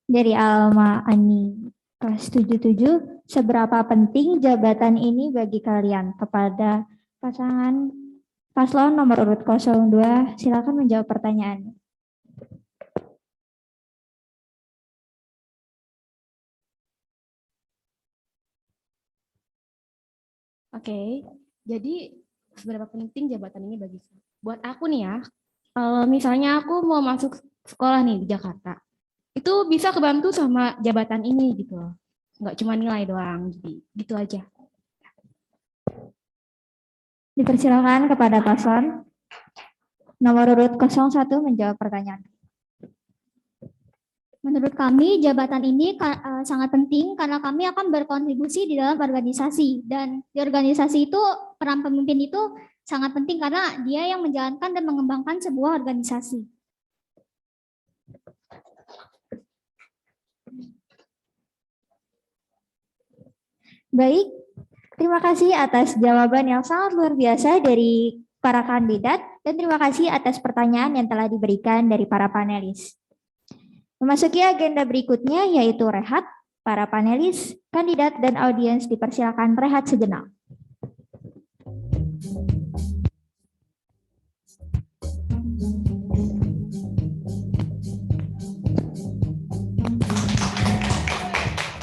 Speaker 5: Dari Alma Ani kelas 77, seberapa penting jabatan ini bagi kalian? Kepada pasangan paslon nomor urut 02, silakan menjawab pertanyaan.
Speaker 12: Oke, jadi seberapa penting jabatan ini bagi saya? Buat aku nih ya, kalau misalnya aku mau masuk sekolah nih di Jakarta, itu bisa kebantu sama jabatan ini gitu loh. Nggak cuma nilai doang, jadi gitu aja.
Speaker 5: Dipersilakan kepada paslon nomor urut 01 menjawab pertanyaan.
Speaker 4: Menurut kami, jabatan ini sangat penting karena kami akan berkontribusi di dalam organisasi. Dan di organisasi itu, peran pemimpin itu sangat penting karena dia yang menjalankan dan mengembangkan sebuah organisasi.
Speaker 5: Baik, terima kasih atas jawaban yang sangat luar biasa dari para kandidat dan terima kasih atas pertanyaan yang telah diberikan dari para panelis. Memasuki agenda berikutnya yaitu rehat. Para panelis, kandidat, dan audiens dipersilakan rehat sejenak.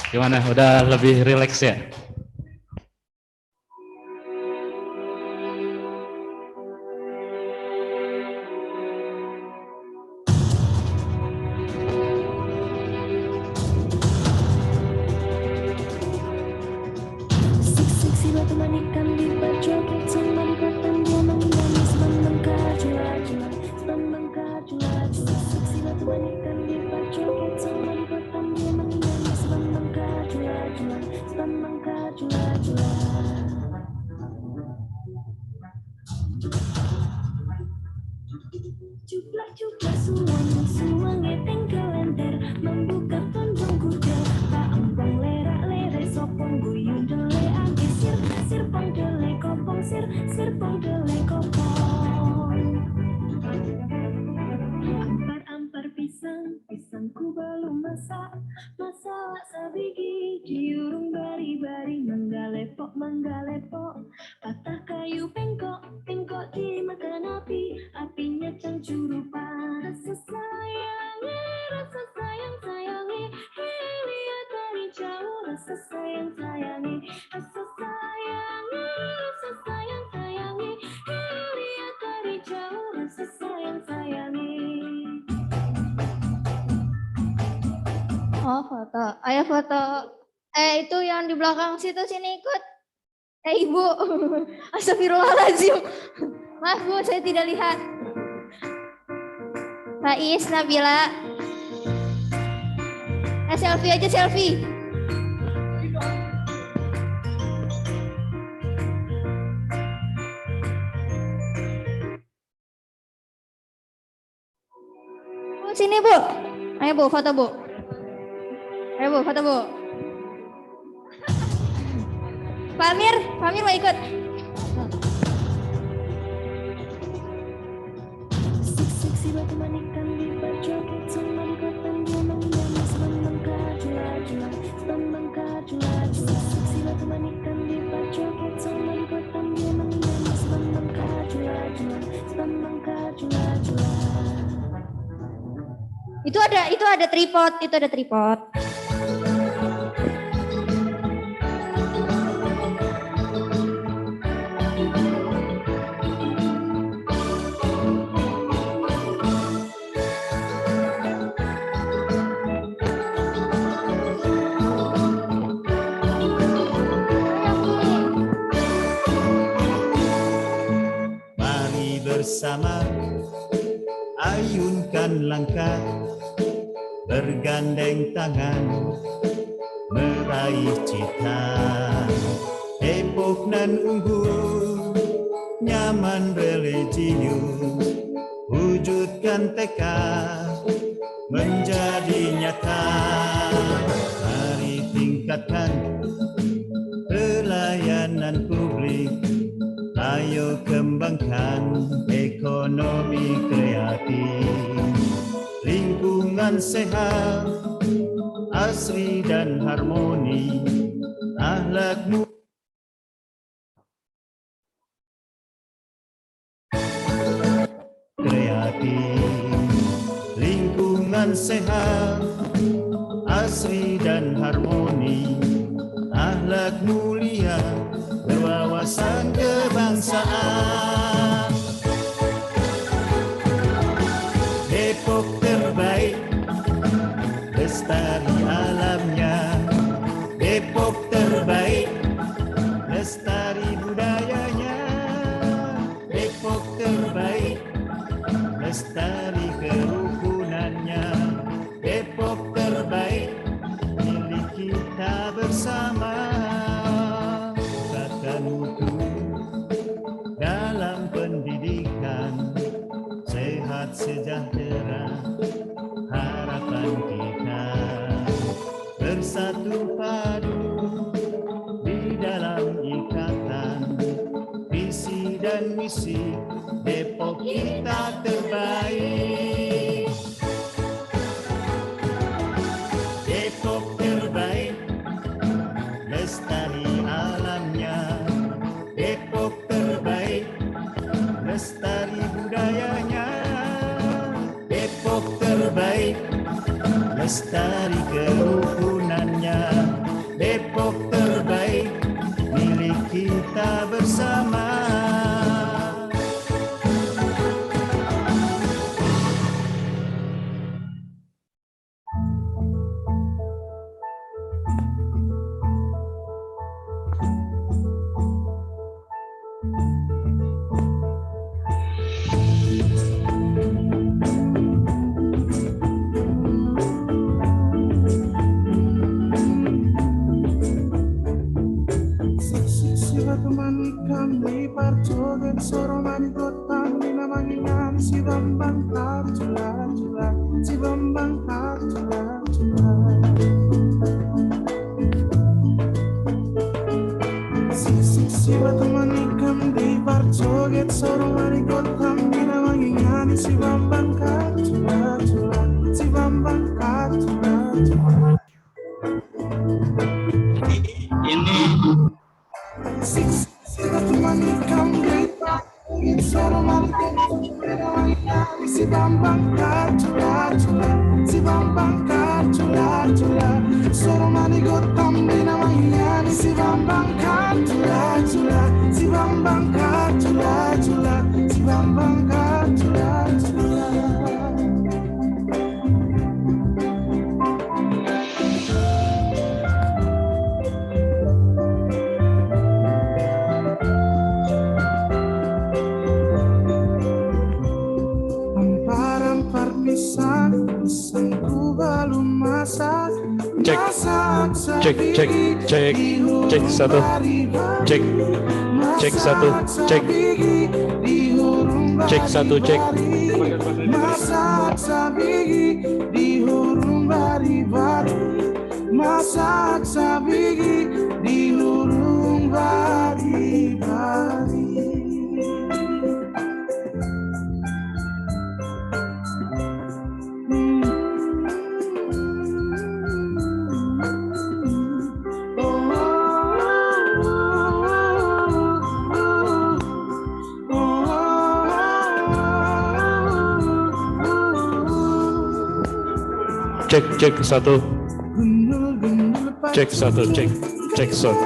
Speaker 11: Gimana? Udah lebih rileks ya?
Speaker 4: Oh, foto. Ayo foto. Itu yang di belakang situ, sini ikut. Ibu. Astagfirullahaladzim. Maaf Bu, saya tidak lihat. Faiz, Nabila. Selfie aja, selfie. Bu, foto Bu. Ayo Bu, foto Bu. Pak Amir mau ikut. Itu ada tripod.
Speaker 14: Mari bersama ayunkan langkah, bergandeng tangan, meraih cita. Depok nan unggul, nyaman religius, wujudkan tekad menjadi nyata. Mari tingkatkan pelayanan publik, ayo kembangkan ekonomi kreatif. Lingkungan sehat, asri dan harmoni, akhlakmu kreatif. Lingkungan sehat, asri dan harmoni, akhlak mulia, berwawasan kebangsaan. Depok terbaik, lestari alamnya. Depok terbaik, lestari budayanya. Depok terbaik, lestari kerukunannya. Depok terbaik, milik kita bersama. Kata mutu dalam pendidikan, sehat sejahtera harapan kita. Bersatu padu di dalam ikatan, visi dan misi, Depok kita terbaik. Depok terbaik, lestari alamnya. Depok terbaik, lestari budayanya. Depok terbaik, lestari kerukunannya. Depok terbaik, milik kita bersama.
Speaker 11: Cek satu, cek.
Speaker 14: bari-bari, masak sabigi di lurung bari-bari.
Speaker 11: Cek satu. Cek satu, cek satu.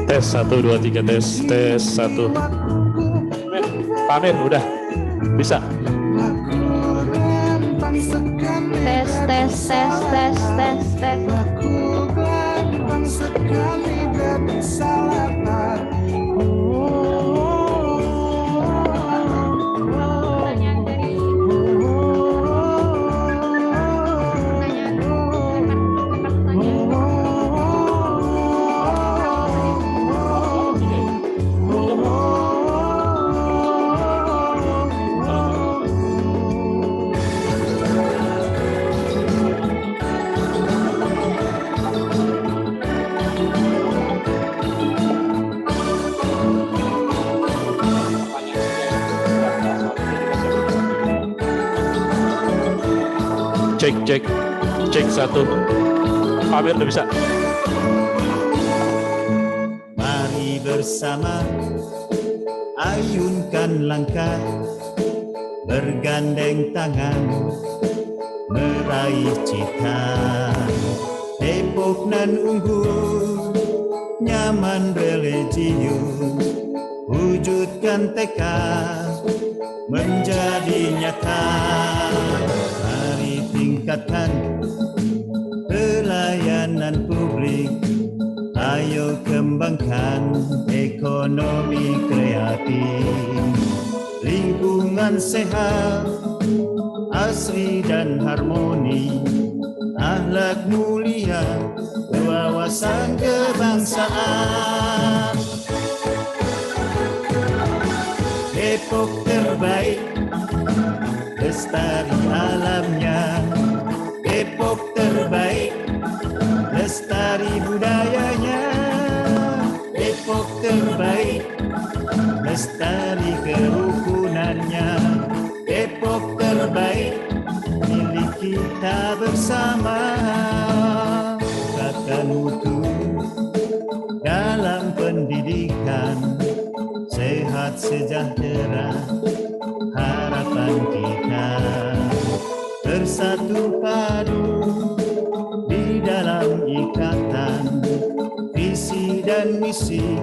Speaker 11: Tes 1 2 3 tes 1. Pak Amir udah bisa.
Speaker 4: Tes.
Speaker 11: Cek 1. Pak Amir udah bisa.
Speaker 14: Mari bersama ayunkan langkah, bergandeng tangan, meraih cita. Depok nan unggul, nyaman religius, wujudkan tekad menjadi nyata. Mari tingkatkan pelayanan publik, ayo kembangkan ekonomi kreatif, lingkungan sehat, asri dan harmoni, akhlak mulia, wawasan kebangsaan. Depok terbaik, lestari alamnya. Depok terbaik, lestari budayanya. Depok terbaik, lestari kerukunannya. Depok terbaik, milik kita bersama. Katakan mutu dalam pendidikan, sehat sejahtera harapan kita. Bersatu padu di dalam ikatan, visi dan misi,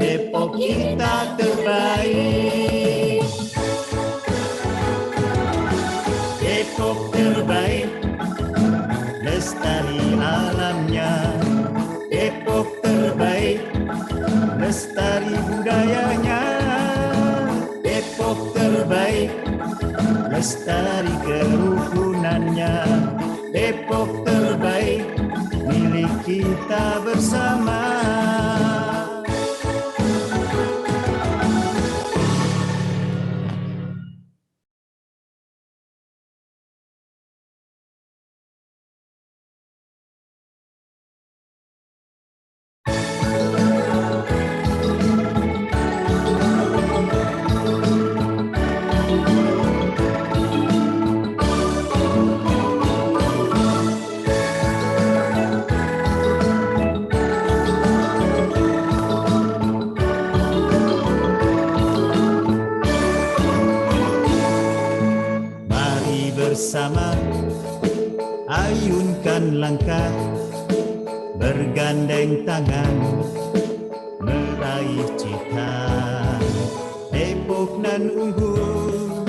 Speaker 14: Depok kita terbaik. Depok terbaik, lestari alamnya. Depok terbaik, lestari budayanya. Depok terbaik, lestari kerukunannya. Depok terbaik, milik kita bersama. Bersama ayunkan langkah, bergandeng tangan, meraih cita. Depok nan unggul,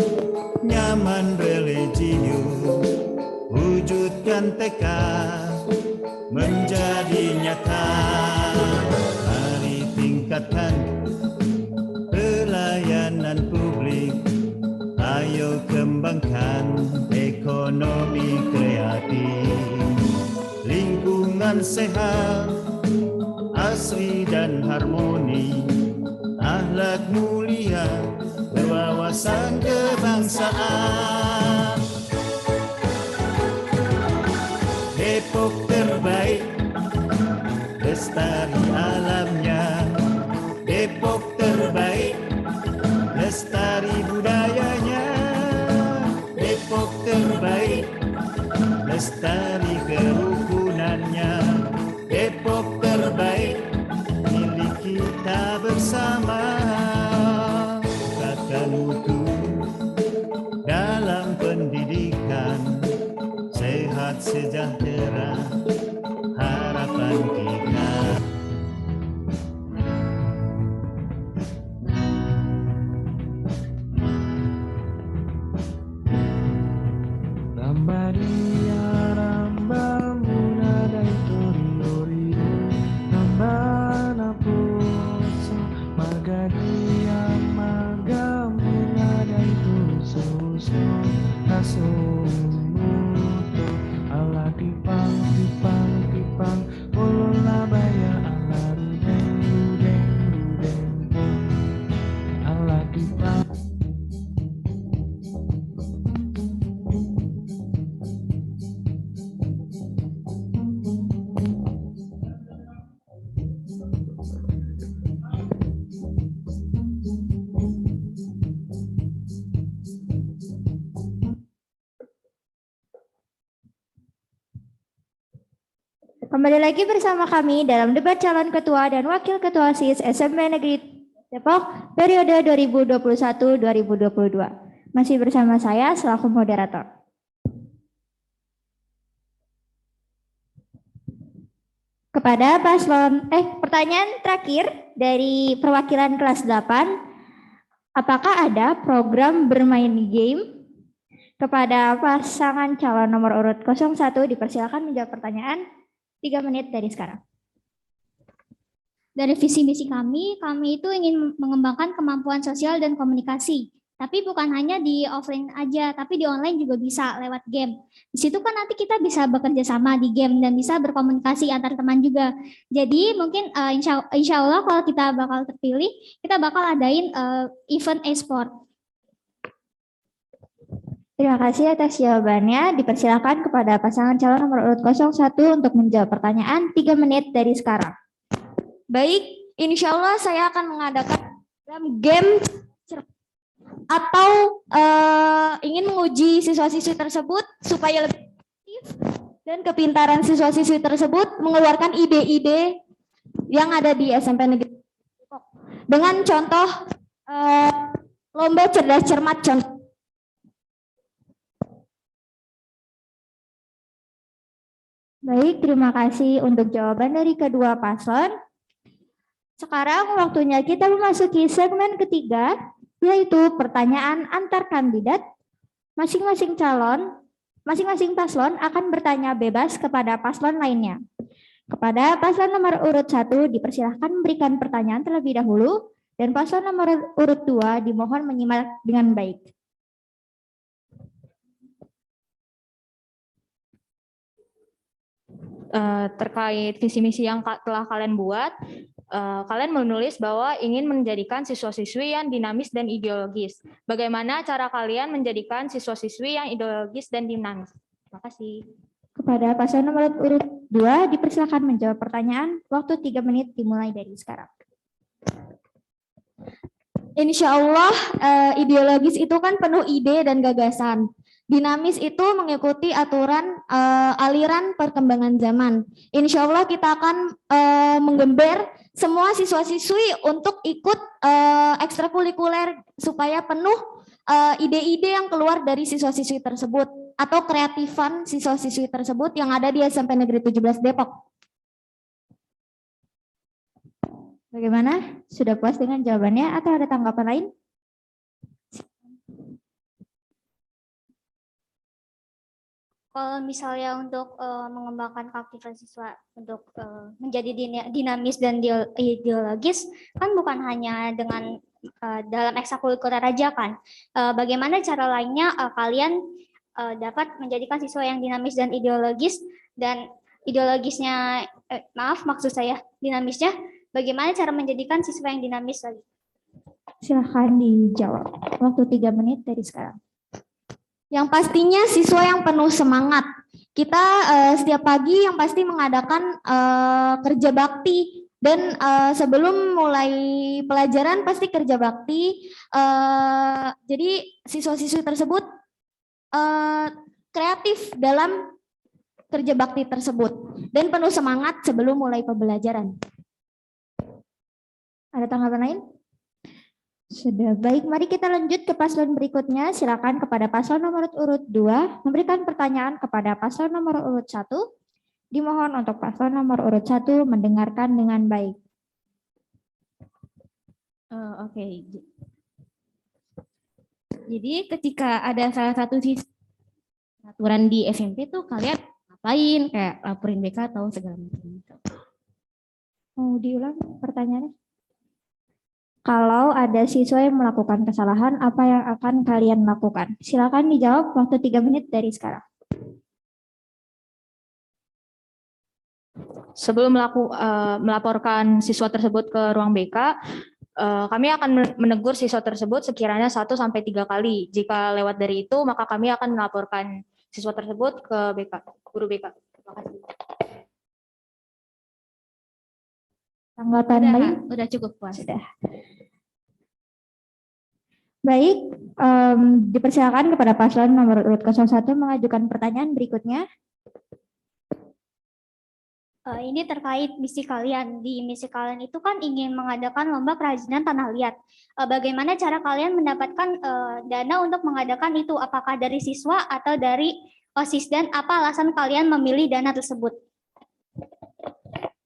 Speaker 14: nyaman religius, wujudkan tekad menjadi nyata. Mari tingkatkan pelayanan publik, ayo kembangkan ekonomi kreatif, lingkungan sehat, asri dan harmoni, akhlak mulia, berwawasan kebangsaan. lestari alamnya. Depok terbaik, lestari budayanya. Depok terbaik, lestari kerukunannya. Depok terbaik, milik kita bersama. Kata mutu dalam pendidikan, sehat sejahtera harapan kita.
Speaker 5: Kembali lagi bersama kami dalam debat calon ketua dan wakil ketua OSIS SMP Negeri Depok periode 2021-2022. Masih bersama saya selaku moderator. Kepada paslon, pertanyaan terakhir dari perwakilan kelas 8, apakah ada program bermain game? Kepada pasangan calon nomor urut 01 dipersilakan menjawab pertanyaan 3 menit dari sekarang.
Speaker 4: Dari visi misi kami itu ingin mengembangkan kemampuan sosial dan komunikasi. Tapi bukan hanya di offline aja, tapi di online juga bisa lewat game. Di situ kan nanti kita bisa bekerja sama di game dan bisa berkomunikasi antar teman juga. Jadi mungkin insya Allah kalau kita bakal terpilih, kita bakal adain event e-sport.
Speaker 5: Terima kasih atas jawabannya. Dipersilakan kepada pasangan calon nomor urut 01 untuk menjawab pertanyaan 3 menit dari sekarang.
Speaker 4: Baik, insya Allah saya akan mengadakan game atau ingin menguji siswa-siswi tersebut supaya lebih aktif dan kepintaran siswa-siswi tersebut mengeluarkan ide-ide yang ada di SMP Negeri Depok. Dengan contoh lomba cerdas cermat contoh.
Speaker 5: Baik, terima kasih untuk jawaban dari kedua paslon. Sekarang waktunya kita memasuki segmen ketiga, yaitu pertanyaan antar kandidat. Masing-masing paslon akan bertanya bebas kepada paslon lainnya. Kepada paslon nomor urut 1 dipersilahkan memberikan pertanyaan terlebih dahulu, dan paslon nomor urut 2 dimohon menyimak dengan baik.
Speaker 6: Terkait visi misi yang telah kalian buat, kalian menulis bahwa ingin menjadikan siswa-siswi yang dinamis dan ideologis. Bagaimana cara kalian menjadikan siswa-siswi yang ideologis dan dinamis? Terima kasih.
Speaker 5: Kepada paslon nomor urut 2 dipersilakan menjawab pertanyaan. Waktu 3 menit dimulai dari sekarang.
Speaker 4: Insya Allah ideologis itu kan penuh ide dan gagasan. Dinamis itu mengikuti aturan aliran perkembangan zaman. Insya Allah kita akan menggember semua siswa-siswi untuk ikut ekstrakurikuler supaya penuh ide-ide yang keluar dari siswa-siswi tersebut atau kreatifan siswa-siswi tersebut yang ada di SMP Negeri 17 Depok.
Speaker 5: Bagaimana? Sudah puas dengan jawabannya atau ada tanggapan lain?
Speaker 4: Kalau misalnya untuk mengembangkan keaktifan siswa untuk menjadi dinamis dan ideologis, kan bukan hanya dengan dalam ekstrakurikuler aja kan. Bagaimana cara lainnya kalian dapat menjadikan siswa yang dinamis dan ideologis, dan ideologisnya, maksud saya dinamisnya, bagaimana cara menjadikan siswa yang dinamis lagi?
Speaker 5: Silahkan dijawab. Waktu 3 menit dari sekarang.
Speaker 4: Yang pastinya siswa yang penuh semangat, kita setiap pagi yang pasti mengadakan kerja bakti. Dan sebelum mulai pelajaran pasti kerja bakti. Jadi siswa-siswi tersebut kreatif dalam kerja bakti tersebut dan penuh semangat sebelum mulai pembelajaran. Ada tanggapan lain? Sudah, baik. Mari kita lanjut ke paslon berikutnya. Silakan kepada paslon nomor urut 2 memberikan pertanyaan kepada paslon nomor urut 1. Dimohon untuk paslon nomor urut 1 mendengarkan dengan baik.
Speaker 12: Oke. Jadi ketika ada salah satu aturan di SMP tuh kalian ngapain? Kayak laporin BK atau segala macam gitu.
Speaker 5: Mau diulang pertanyaannya? Kalau ada siswa yang melakukan kesalahan, apa yang akan kalian lakukan? Silakan dijawab, waktu 3 menit dari sekarang.
Speaker 6: Sebelum melaporkan siswa tersebut ke ruang BK, kami akan menegur siswa tersebut sekiranya 1-3 kali. Jika lewat dari itu, maka kami akan melaporkan siswa tersebut ke BK, guru BK. Terima kasih.
Speaker 5: Tanggapan lain?
Speaker 12: Udah cukup puas.
Speaker 5: Sudah. Baik, dipersilakan kepada paslon nomor urut 01 mengajukan pertanyaan berikutnya.
Speaker 15: Ini terkait misi kalian. Di misi kalian itu kan ingin mengadakan lomba kerajinan tanah liat. Bagaimana cara kalian mendapatkan dana untuk mengadakan itu? Apakah dari siswa atau dari OSIS? Dan apa alasan kalian memilih dana tersebut?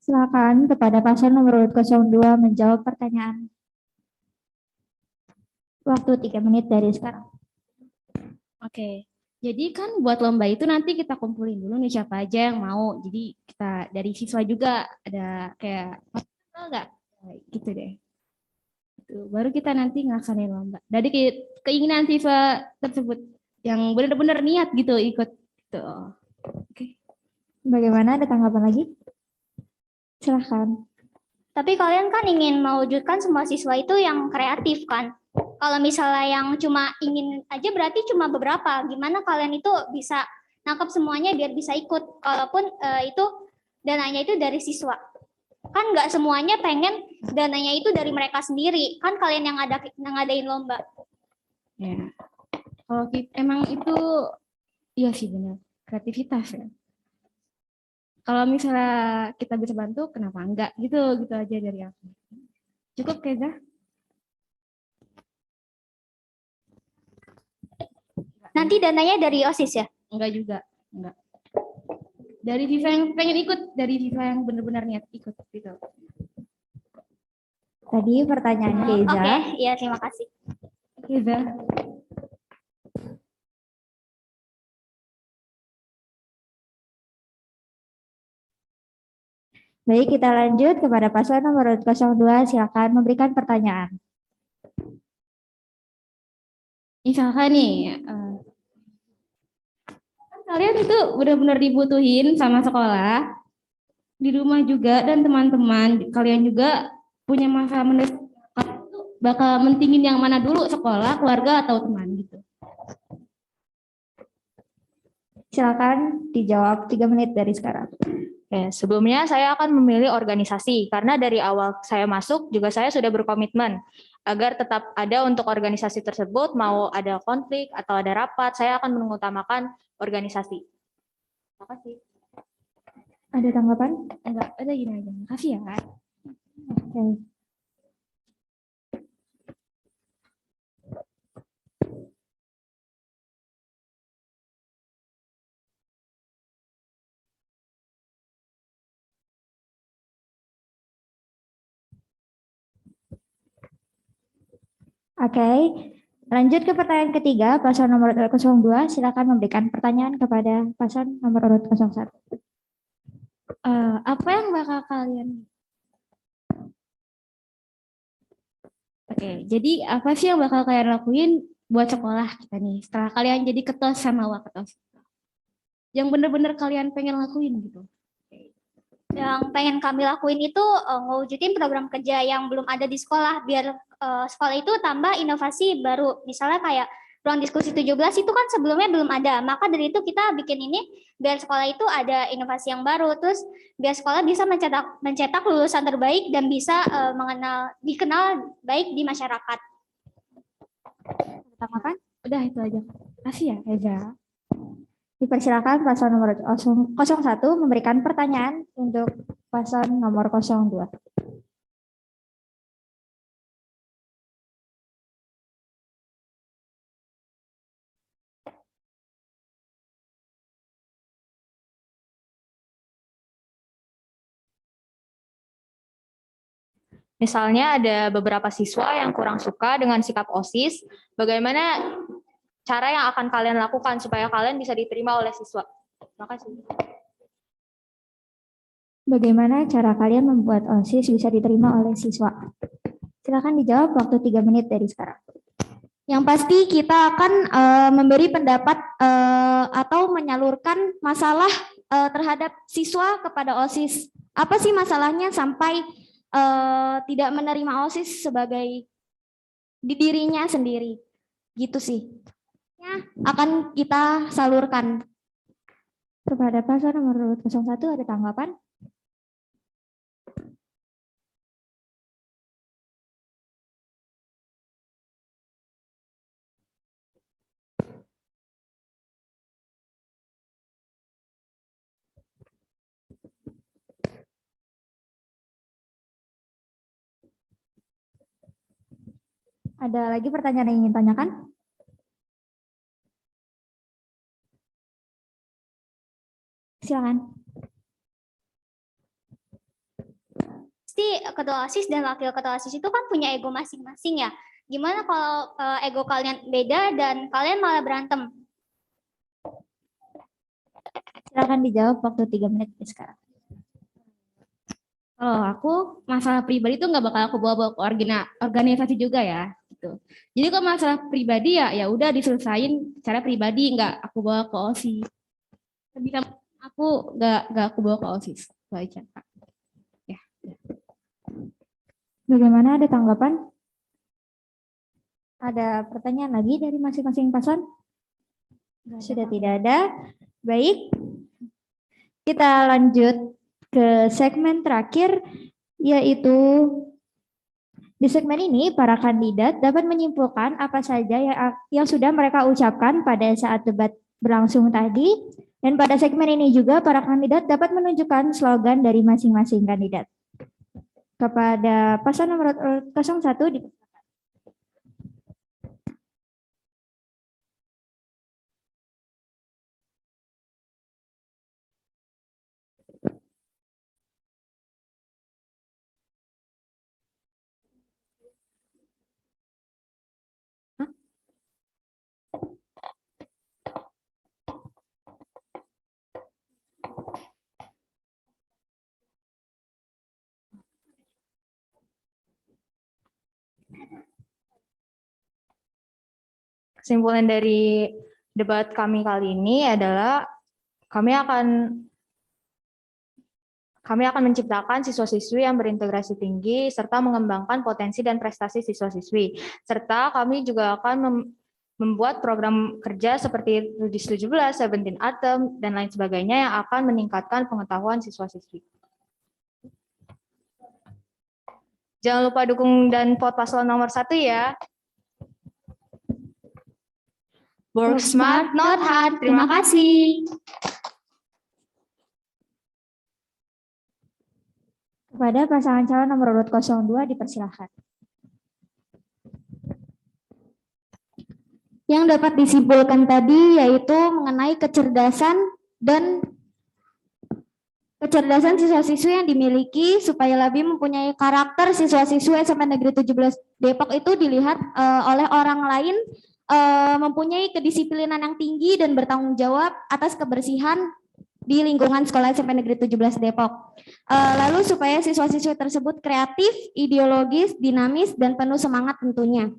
Speaker 5: Silakan kepada paslon nomor urut 02 menjawab pertanyaan. Waktu 3 menit dari sekarang.
Speaker 12: Oke. Jadi kan buat lomba itu nanti kita kumpulin dulu nih siapa aja yang mau. Jadi kita dari siswa juga ada kayak enggak gitu deh. Itu baru kita nanti ngelaksanain lomba. Dari keinginan siswa tersebut yang benar-benar niat gitu ikut gitu. Oke.
Speaker 5: Bagaimana, ada tanggapan lagi? Silahkan.
Speaker 15: Tapi kalian kan ingin mewujudkan semua siswa itu yang kreatif kan? Kalau misalnya yang cuma ingin aja berarti cuma beberapa. Gimana kalian itu bisa nangkep semuanya biar bisa ikut? Kalaupun itu dananya itu dari siswa. Kan nggak semuanya pengen dananya itu dari mereka sendiri. Kan kalian yang ngadain lomba.
Speaker 12: Ya. Kalau emang itu iya sih benar. Kreativitas ya. Kalau misalnya kita bisa bantu, kenapa enggak? Gitu aja dari aku. Cukup, Keza?
Speaker 15: Nanti dananya dari OSIS ya?
Speaker 12: Enggak juga, enggak. Dari siswa yang pengen ikut, dari siswa yang benar-benar niat ikut gitu.
Speaker 5: Tadi pertanyaan Keza.
Speaker 15: Oke, iya terima kasih.
Speaker 12: Keza.
Speaker 5: Baik, kita lanjut kepada paslon nomor 02. Silakan memberikan pertanyaan.
Speaker 12: Misalkan nih, kalian itu benar-benar dibutuhin sama sekolah, di rumah juga, dan teman-teman kalian juga punya masalah mendesak, bakal mentingin yang mana dulu, sekolah, keluarga, atau teman gitu.
Speaker 5: Silakan dijawab 3 menit dari sekarang.
Speaker 6: Oke, sebelumnya saya akan memilih organisasi karena dari awal saya masuk juga saya sudah berkomitmen agar tetap ada untuk organisasi tersebut, mau ada konflik atau ada rapat, saya akan mengutamakan organisasi. Terima kasih.
Speaker 5: Ada tanggapan?
Speaker 12: Enggak, ada gini aja. Makasih ya, Kak.
Speaker 5: Oke. Oke, lanjut ke pertanyaan ketiga, paslon nomor 02. Silakan memberikan pertanyaan kepada paslon nomor urut 01.
Speaker 12: Apa yang bakal kalian? Oke, jadi apa sih yang bakal kalian lakuin buat sekolah kita nih setelah kalian jadi ketua sama waketos? Yang benar-benar kalian pengen lakuin gitu?
Speaker 15: Yang pengen kami lakuin itu ngewujudin program kerja yang belum ada di sekolah biar sekolah itu tambah inovasi baru. Misalnya kayak ruang diskusi 17 itu kan sebelumnya belum ada. Maka dari itu kita bikin ini biar sekolah itu ada inovasi yang baru. Terus biar sekolah bisa mencetak lulusan terbaik dan bisa dikenal baik di masyarakat.
Speaker 5: Tanggapan?
Speaker 12: Udah itu aja. Kasih ya, Eza.
Speaker 5: Dipersilakan paslon nomor 01 memberikan pertanyaan untuk paslon nomor 02.
Speaker 6: Misalnya ada beberapa siswa yang kurang suka dengan sikap OSIS, bagaimana cara yang akan kalian lakukan supaya kalian bisa diterima oleh siswa? Terima kasih.
Speaker 5: Bagaimana cara kalian membuat OSIS bisa diterima oleh siswa? Silakan dijawab, waktu 3 menit dari sekarang.
Speaker 4: Yang pasti kita akan memberi pendapat atau menyalurkan masalah terhadap siswa kepada OSIS. Apa sih masalahnya sampai tidak menerima OSIS sebagai dirinya sendiri? Gitu sih. Ya, akan kita salurkan.
Speaker 5: Kepada paslon nomor 01 ada tanggapan? Ada lagi pertanyaan yang ingin tanyakan? Silakan.
Speaker 15: Pasti ketua OSIS dan wakil ketua OSIS itu kan punya ego masing-masing ya. Gimana kalau ego kalian beda dan kalian malah berantem?
Speaker 5: Silakan dijawab, waktu 3 menit dari sekarang.
Speaker 12: Kalau aku masalah pribadi itu nggak bakal aku bawa ke organisasi juga ya. Gitu. Jadi kalau masalah pribadi ya udah diselesain secara pribadi, nggak aku bawa ke OSIS. Bisa aku nggak aku bawa ke OSIS. Itu aja, Kak. Ya.
Speaker 5: Bagaimana, ada tanggapan? Ada pertanyaan lagi dari masing-masing paslon? Sudah tidak ada. Baik. Kita lanjut ke segmen terakhir, yaitu di segmen ini para kandidat dapat menyimpulkan apa saja yang sudah mereka ucapkan pada saat debat berlangsung tadi. Dan pada segmen ini juga para kandidat dapat menunjukkan slogan dari masing-masing kandidat. Kepada paslon nomor 01
Speaker 6: Kesimpulan dari debat kami kali ini adalah kami akan menciptakan siswa-siswi yang berintegrasi tinggi serta mengembangkan potensi dan prestasi siswa-siswi. Serta kami juga akan membuat program kerja seperti RUDIS 17, 17 Atom, dan lain sebagainya yang akan meningkatkan pengetahuan siswa-siswi. Jangan lupa dukung dan vote paslon nomor 1 ya. Work smart, not hard. Terima kasih.
Speaker 5: kepada pasangan calon nomor urut 02 dipersilahkan.
Speaker 4: Yang dapat disimpulkan tadi yaitu mengenai kecerdasan siswa-siswi yang dimiliki supaya lebih mempunyai karakter siswa-siswi SMP Negeri 17 Depok itu dilihat oleh orang lain mempunyai kedisiplinan yang tinggi dan bertanggung jawab atas kebersihan di lingkungan sekolah SMP Negeri 17 Depok. Lalu supaya siswa-siswi tersebut kreatif, ideologis, dinamis, dan penuh semangat tentunya.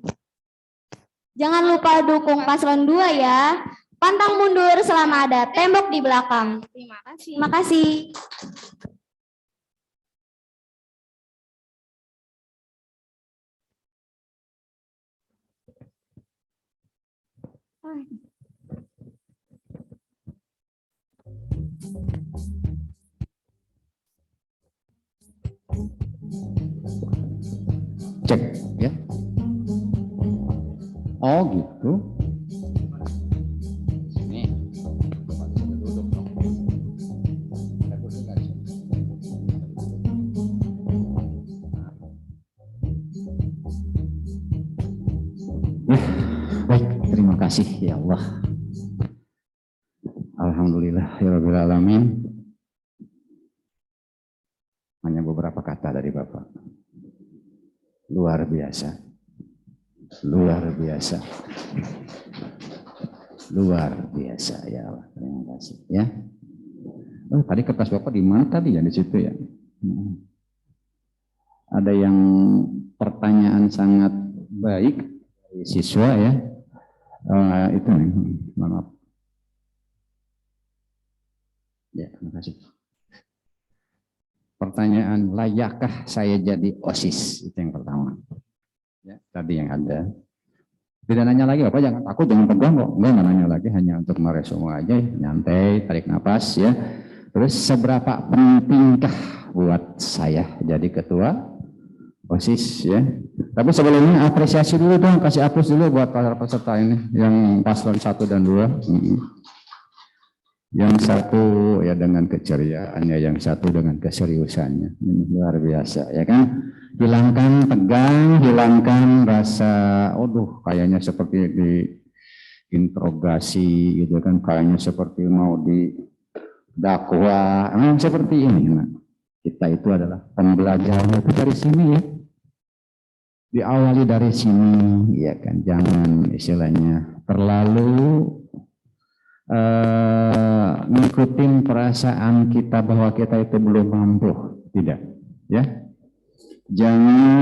Speaker 4: Jangan lupa dukung paslon 2 ya. Pantang mundur selama ada tembok di belakang.
Speaker 12: Terima kasih.
Speaker 4: Terima kasih.
Speaker 2: Cek ya. Oh gitu. Sini. Duduk dong. Baik, terima kasih ya Allah. Alhamdulillah ya Rabbil Alamin. Hanya beberapa kata dari Bapak. Luar biasa. Luar biasa. Luar biasa ya Allah. Terima kasih ya. Oh, tadi kertas Bapak di mana tadi ya, di situ ya. Ada yang pertanyaan sangat baik dari siswa ya. Itu nih, maaf. Ya, terima kasih. Pertanyaan, layakkah saya jadi OSIS? Itu yang pertama. Ya, tadi yang ada. Tidak nanya lagi, Bapak jangan takut, jangan tegang kok. Enggak nanya lagi, hanya untuk meresume aja, nyantai, tarik nafas ya. Terus seberapa pentingkah buat saya jadi ketua OSIS ya. Tapi sebelumnya apresiasi dulu dong, kasih aplaus dulu buat para peserta ini yang paslon 1 dan 2. Yang satu ya dengan keceriaannya, yang satu dengan keseriusannya. Ini luar biasa ya kan. Hilangkan tegang, hilangkan rasa kayaknya seperti diinterogasi gitu kan, kayaknya seperti mau didakwa. Seperti ini. Nah, kita itu adalah pembelajaran itu dari sini ya. Diawali dari sini ya kan. Jangan istilahnya terlalu ngikutin perasaan kita bahwa kita itu belum mampu, tidak ya. Jangan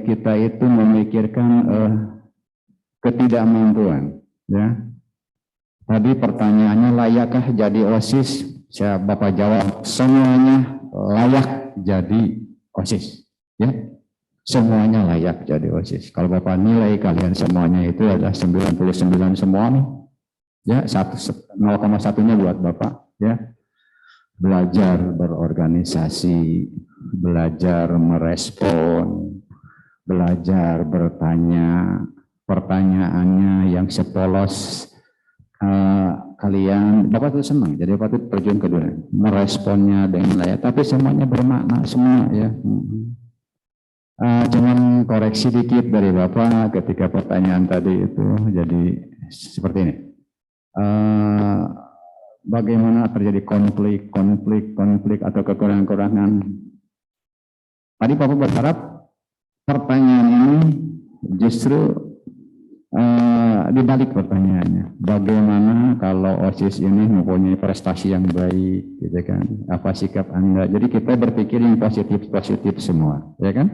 Speaker 2: kita itu memikirkan ketidakmampuan ya. Tadi pertanyaannya, layakkah jadi OSIS? Saya Bapak jawab, semuanya layak jadi OSIS ya. Semuanya layak jadi OSIS. Kalau Bapak nilai kalian semuanya itu adalah 99 semua nih. Ya, 0,1-nya buat Bapak ya. Belajar berorganisasi, belajar merespon, belajar bertanya, pertanyaannya yang sepolos kalian, Bapak tuh senang, jadi Bapak tuh terjun ke dunia, meresponnya dengan layak, tapi semuanya bermakna semua ya. Cuman koreksi dikit dari Bapak ketika pertanyaan tadi itu jadi seperti ini. Bagaimana terjadi konflik atau kekurangan-kekurangan. Tadi Bapak berharap pertanyaan ini justru dibalik pertanyaannya. Bagaimana kalau OSIS ini mempunyai prestasi yang baik, gitu kan? Apa sikap Anda? Jadi kita berpikir yang positif semua, ya kan?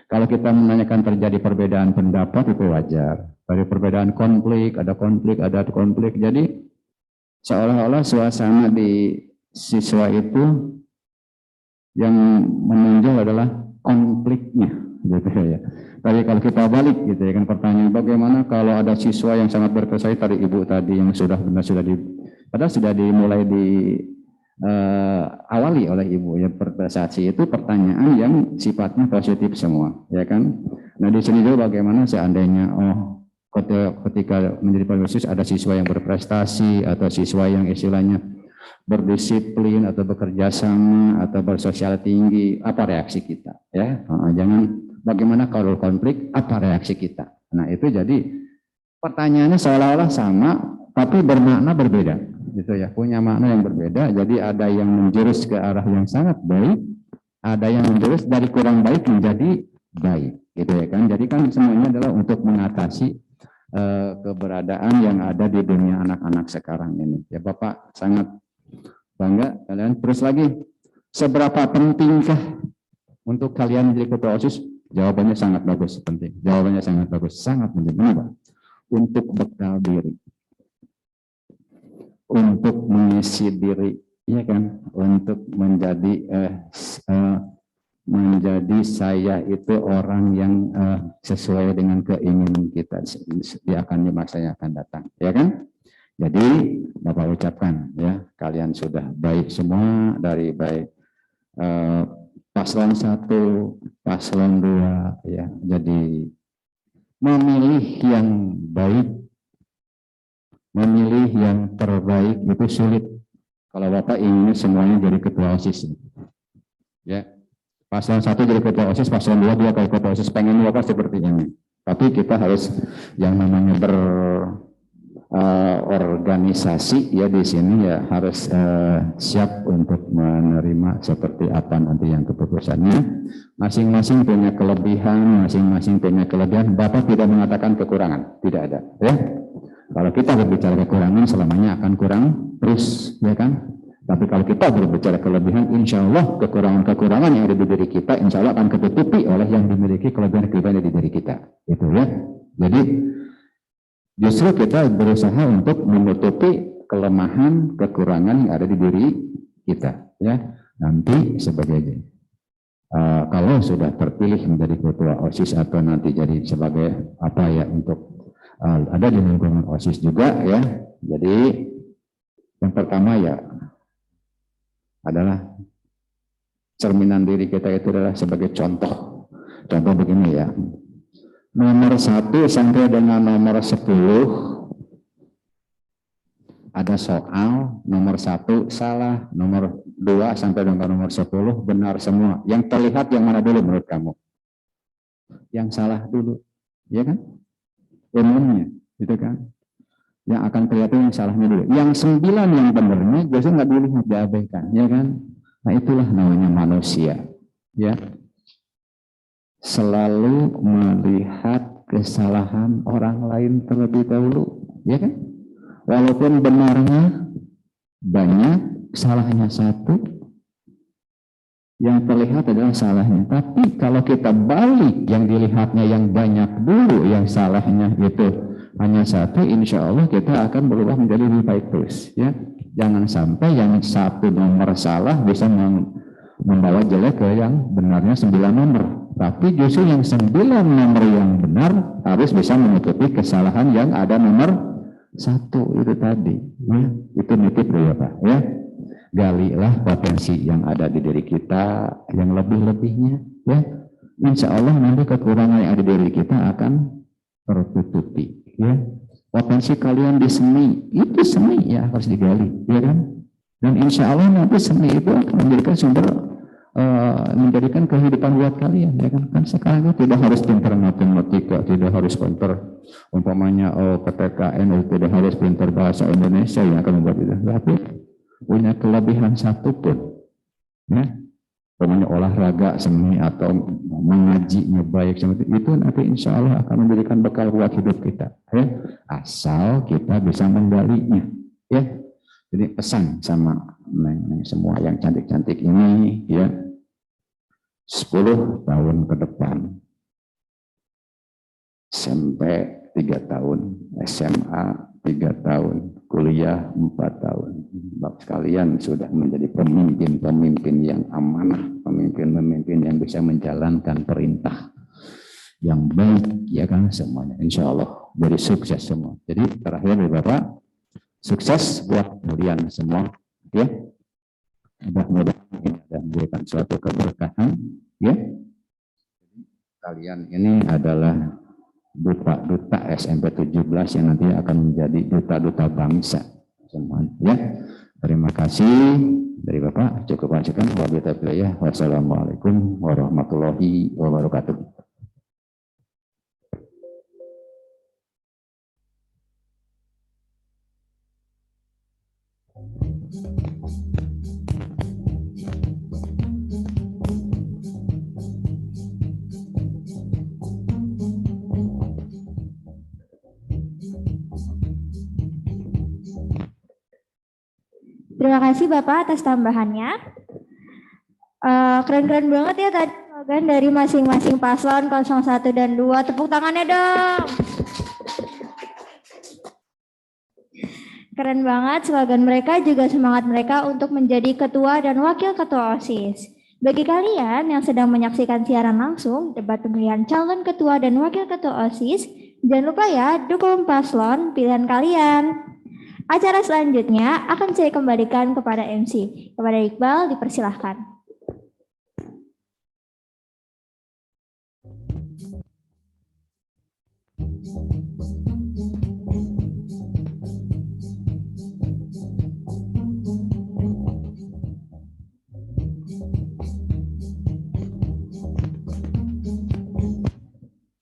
Speaker 2: Kalau kita menanyakan terjadi perbedaan pendapat itu wajar. Dari perbedaan konflik, ada konflik. Jadi seolah-olah suasana di siswa itu yang menonjol adalah konfliknya, gitu ya. Tapi kalau kita balik, gitu ya kan, pertanyaan bagaimana kalau ada siswa yang sangat berprestasi, tadi Ibu tadi yang sudah dimulai awali oleh Ibu ya, berprestasi itu pertanyaan yang sifatnya positif semua, ya kan. Nah di sini juga bagaimana seandainya ketika menjadi OSIS ada siswa yang berprestasi atau siswa yang istilahnya berdisiplin atau bekerja sama atau bersosial tinggi, apa reaksi kita ya. Jangan bagaimana kalau konflik, apa reaksi kita. Nah itu jadi pertanyaannya seolah-olah sama tapi bermakna berbeda gitu ya, punya makna yang berbeda. Jadi ada yang menjurus ke arah yang sangat baik, ada yang menjurus dari kurang baik menjadi baik gitu ya kan. Jadi kan semuanya adalah untuk mengatasi keberadaan yang ada di dunia anak-anak sekarang ini. Ya Bapak sangat bangga kalian. Terus lagi, seberapa pentingkah untuk kalian menjadi ketua OSIS? Jawabannya sangat bagus, penting. Jawabannya sangat bagus, sangat penting. Kenapa? Untuk bekal diri, untuk mengisi diri, ya kan? Untuk menjadi menjadi saya itu orang yang sesuai dengan keinginan kita di akan masa yang akan datang, ya kan? Jadi Bapak ucapkan ya, kalian sudah baik semua, dari baik paslon 1, paslon 2 ya. Jadi memilih yang baik, memilih yang terbaik itu sulit. Kalau Bapak ingin semuanya jadi ketua OSIS. Ya. Paslon 1 jadi ketua OSIS, paslon 2 dia kayak ketua OSIS, pengen Bapak seperti ini. Tapi kita harus yang namanya organisasi ya di sini ya harus siap untuk menerima seperti apa nanti yang keputusannya. Masing-masing punya kelebihan, masing-masing punya kelebihan. Bapak tidak mengatakan kekurangan, tidak ada. Ya. Kalau kita berbicara kekurangan, selamanya akan kurang terus, ya kan? Tapi kalau kita berbicara kelebihan, insya Allah kekurangan-kekurangan yang ada di diri kita, insya Allah akan ketutupi oleh yang dimiliki kelebihan-kelebihan di diri kita. Itu ya. Jadi justru kita berusaha untuk menutupi kelemahan, kekurangan yang ada di diri kita. Ya. Nanti sebagai kalau sudah terpilih menjadi ketua OSIS atau nanti jadi sebagai apa ya untuk ada di lingkungan OSIS juga ya. Jadi yang pertama ya adalah cerminan diri kita itu adalah sebagai contoh. Contoh begini ya. Nomor 1 sampai dengan nomor 10 ada soal, nomor 1 salah, nomor 2 sampai dengan nomor 10 benar semua. Yang terlihat yang mana dulu menurut kamu? Yang salah dulu, ya kan? Umumnya, gitu kan? Yang akan kelihatan yang salahnya dulu. Yang 9 yang benernya biasanya nggak dilihat, diabaikan, ya kan? Nah itulah namanya manusia, ya. Selalu melihat kesalahan orang lain terlebih dahulu, ya kan? Walaupun benarnya banyak, salahnya 1, yang terlihat adalah salahnya. Tapi kalau kita balik, yang dilihatnya yang banyak dulu, yang salahnya itu hanya 1, insya Allah kita akan berubah menjadi lebih baik terus. Ya, jangan sampai yang 1 nomor salah bisa membawa jelek ke yang benarnya 9 nomor. Tapi justru yang 9 nomor yang benar harus bisa menutupi kesalahan yang ada nomor 1 itu tadi. Ya, itu nitip ya Pak. Ya, galilah potensi yang ada di diri kita, yang lebih-lebihnya. Ya, insya Allah nanti kekurangan yang ada di diri kita akan tertutupi. Ya, potensi kalian di seni itu seni ya harus digali, ya kan? Dan insya Allah nanti seni itu akan menjadikan sumber menjadikan kehidupan buat kalian, ya kan? Kan sekarang itu tidak harus pintar matematika, tidak harus pintar umpamanya PTKN, tidak harus pintar bahasa Indonesia yang akan membuat itu, tapi punya kelebihan 1 pun, ya. Umpamanya olahraga, seni atau mengajinya baik seperti itu nanti insya Allah akan menjadikan bekal buat hidup kita. Ya. Asal kita bisa menggalinya. Ya. Jadi pesan sama semua yang cantik-cantik ini, ya 10 tahun ke depan, SMP 3 tahun, SMA 3 tahun, kuliah 4 tahun. Bapak sekalian sudah menjadi pemimpin-pemimpin yang amanah, pemimpin-pemimpin yang bisa menjalankan perintah yang baik, ya kan semuanya. Insya Allah jadi sukses semua. Jadi terakhir dari Bapak, sukses buat kalian semua, ya. Mudah-mudahan ini ada memberikan suatu keberkahan, ya. Kalian ini adalah duta-duta SMP 17 yang nanti akan menjadi duta-duta bangsa semuanya, ya. Terima kasih dari Bapak, cukup sekian. Wassalamualaikum warahmatullahi wabarakatuh.
Speaker 5: Terima kasih Bapak atas tambahannya. Keren-keren banget ya tadi slogan dari masing-masing paslon 01 dan 2. Tepuk tangannya dong. Keren banget slogan mereka, juga semangat mereka untuk menjadi ketua dan wakil ketua OSIS. Bagi kalian yang sedang menyaksikan siaran langsung debat pemilihan calon ketua dan wakil ketua OSIS, jangan lupa ya dukung paslon pilihan kalian. Acara selanjutnya akan saya kembalikan kepada MC. Kepada Iqbal, dipersilahkan.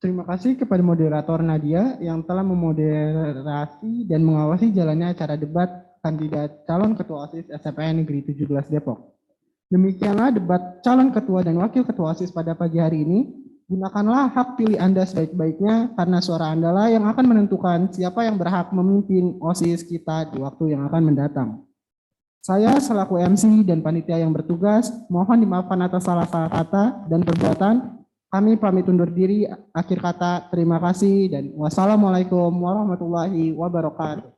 Speaker 1: Terima kasih kepada moderator Nadia yang telah memoderasi dan mengawasi jalannya acara debat kandidat calon ketua OSIS SMPN Negeri 17 Depok. Demikianlah debat calon ketua dan wakil ketua OSIS pada pagi hari ini. Gunakanlah hak pilih Anda sebaik-baiknya karena suara Anda lah yang akan menentukan siapa yang berhak memimpin OSIS kita di waktu yang akan mendatang. Saya selaku MC dan panitia yang bertugas, mohon dimaafkan atas salah-salah kata dan perbuatan. Kami pamit undur diri, akhir kata terima kasih dan wassalamualaikum warahmatullahi wabarakatuh.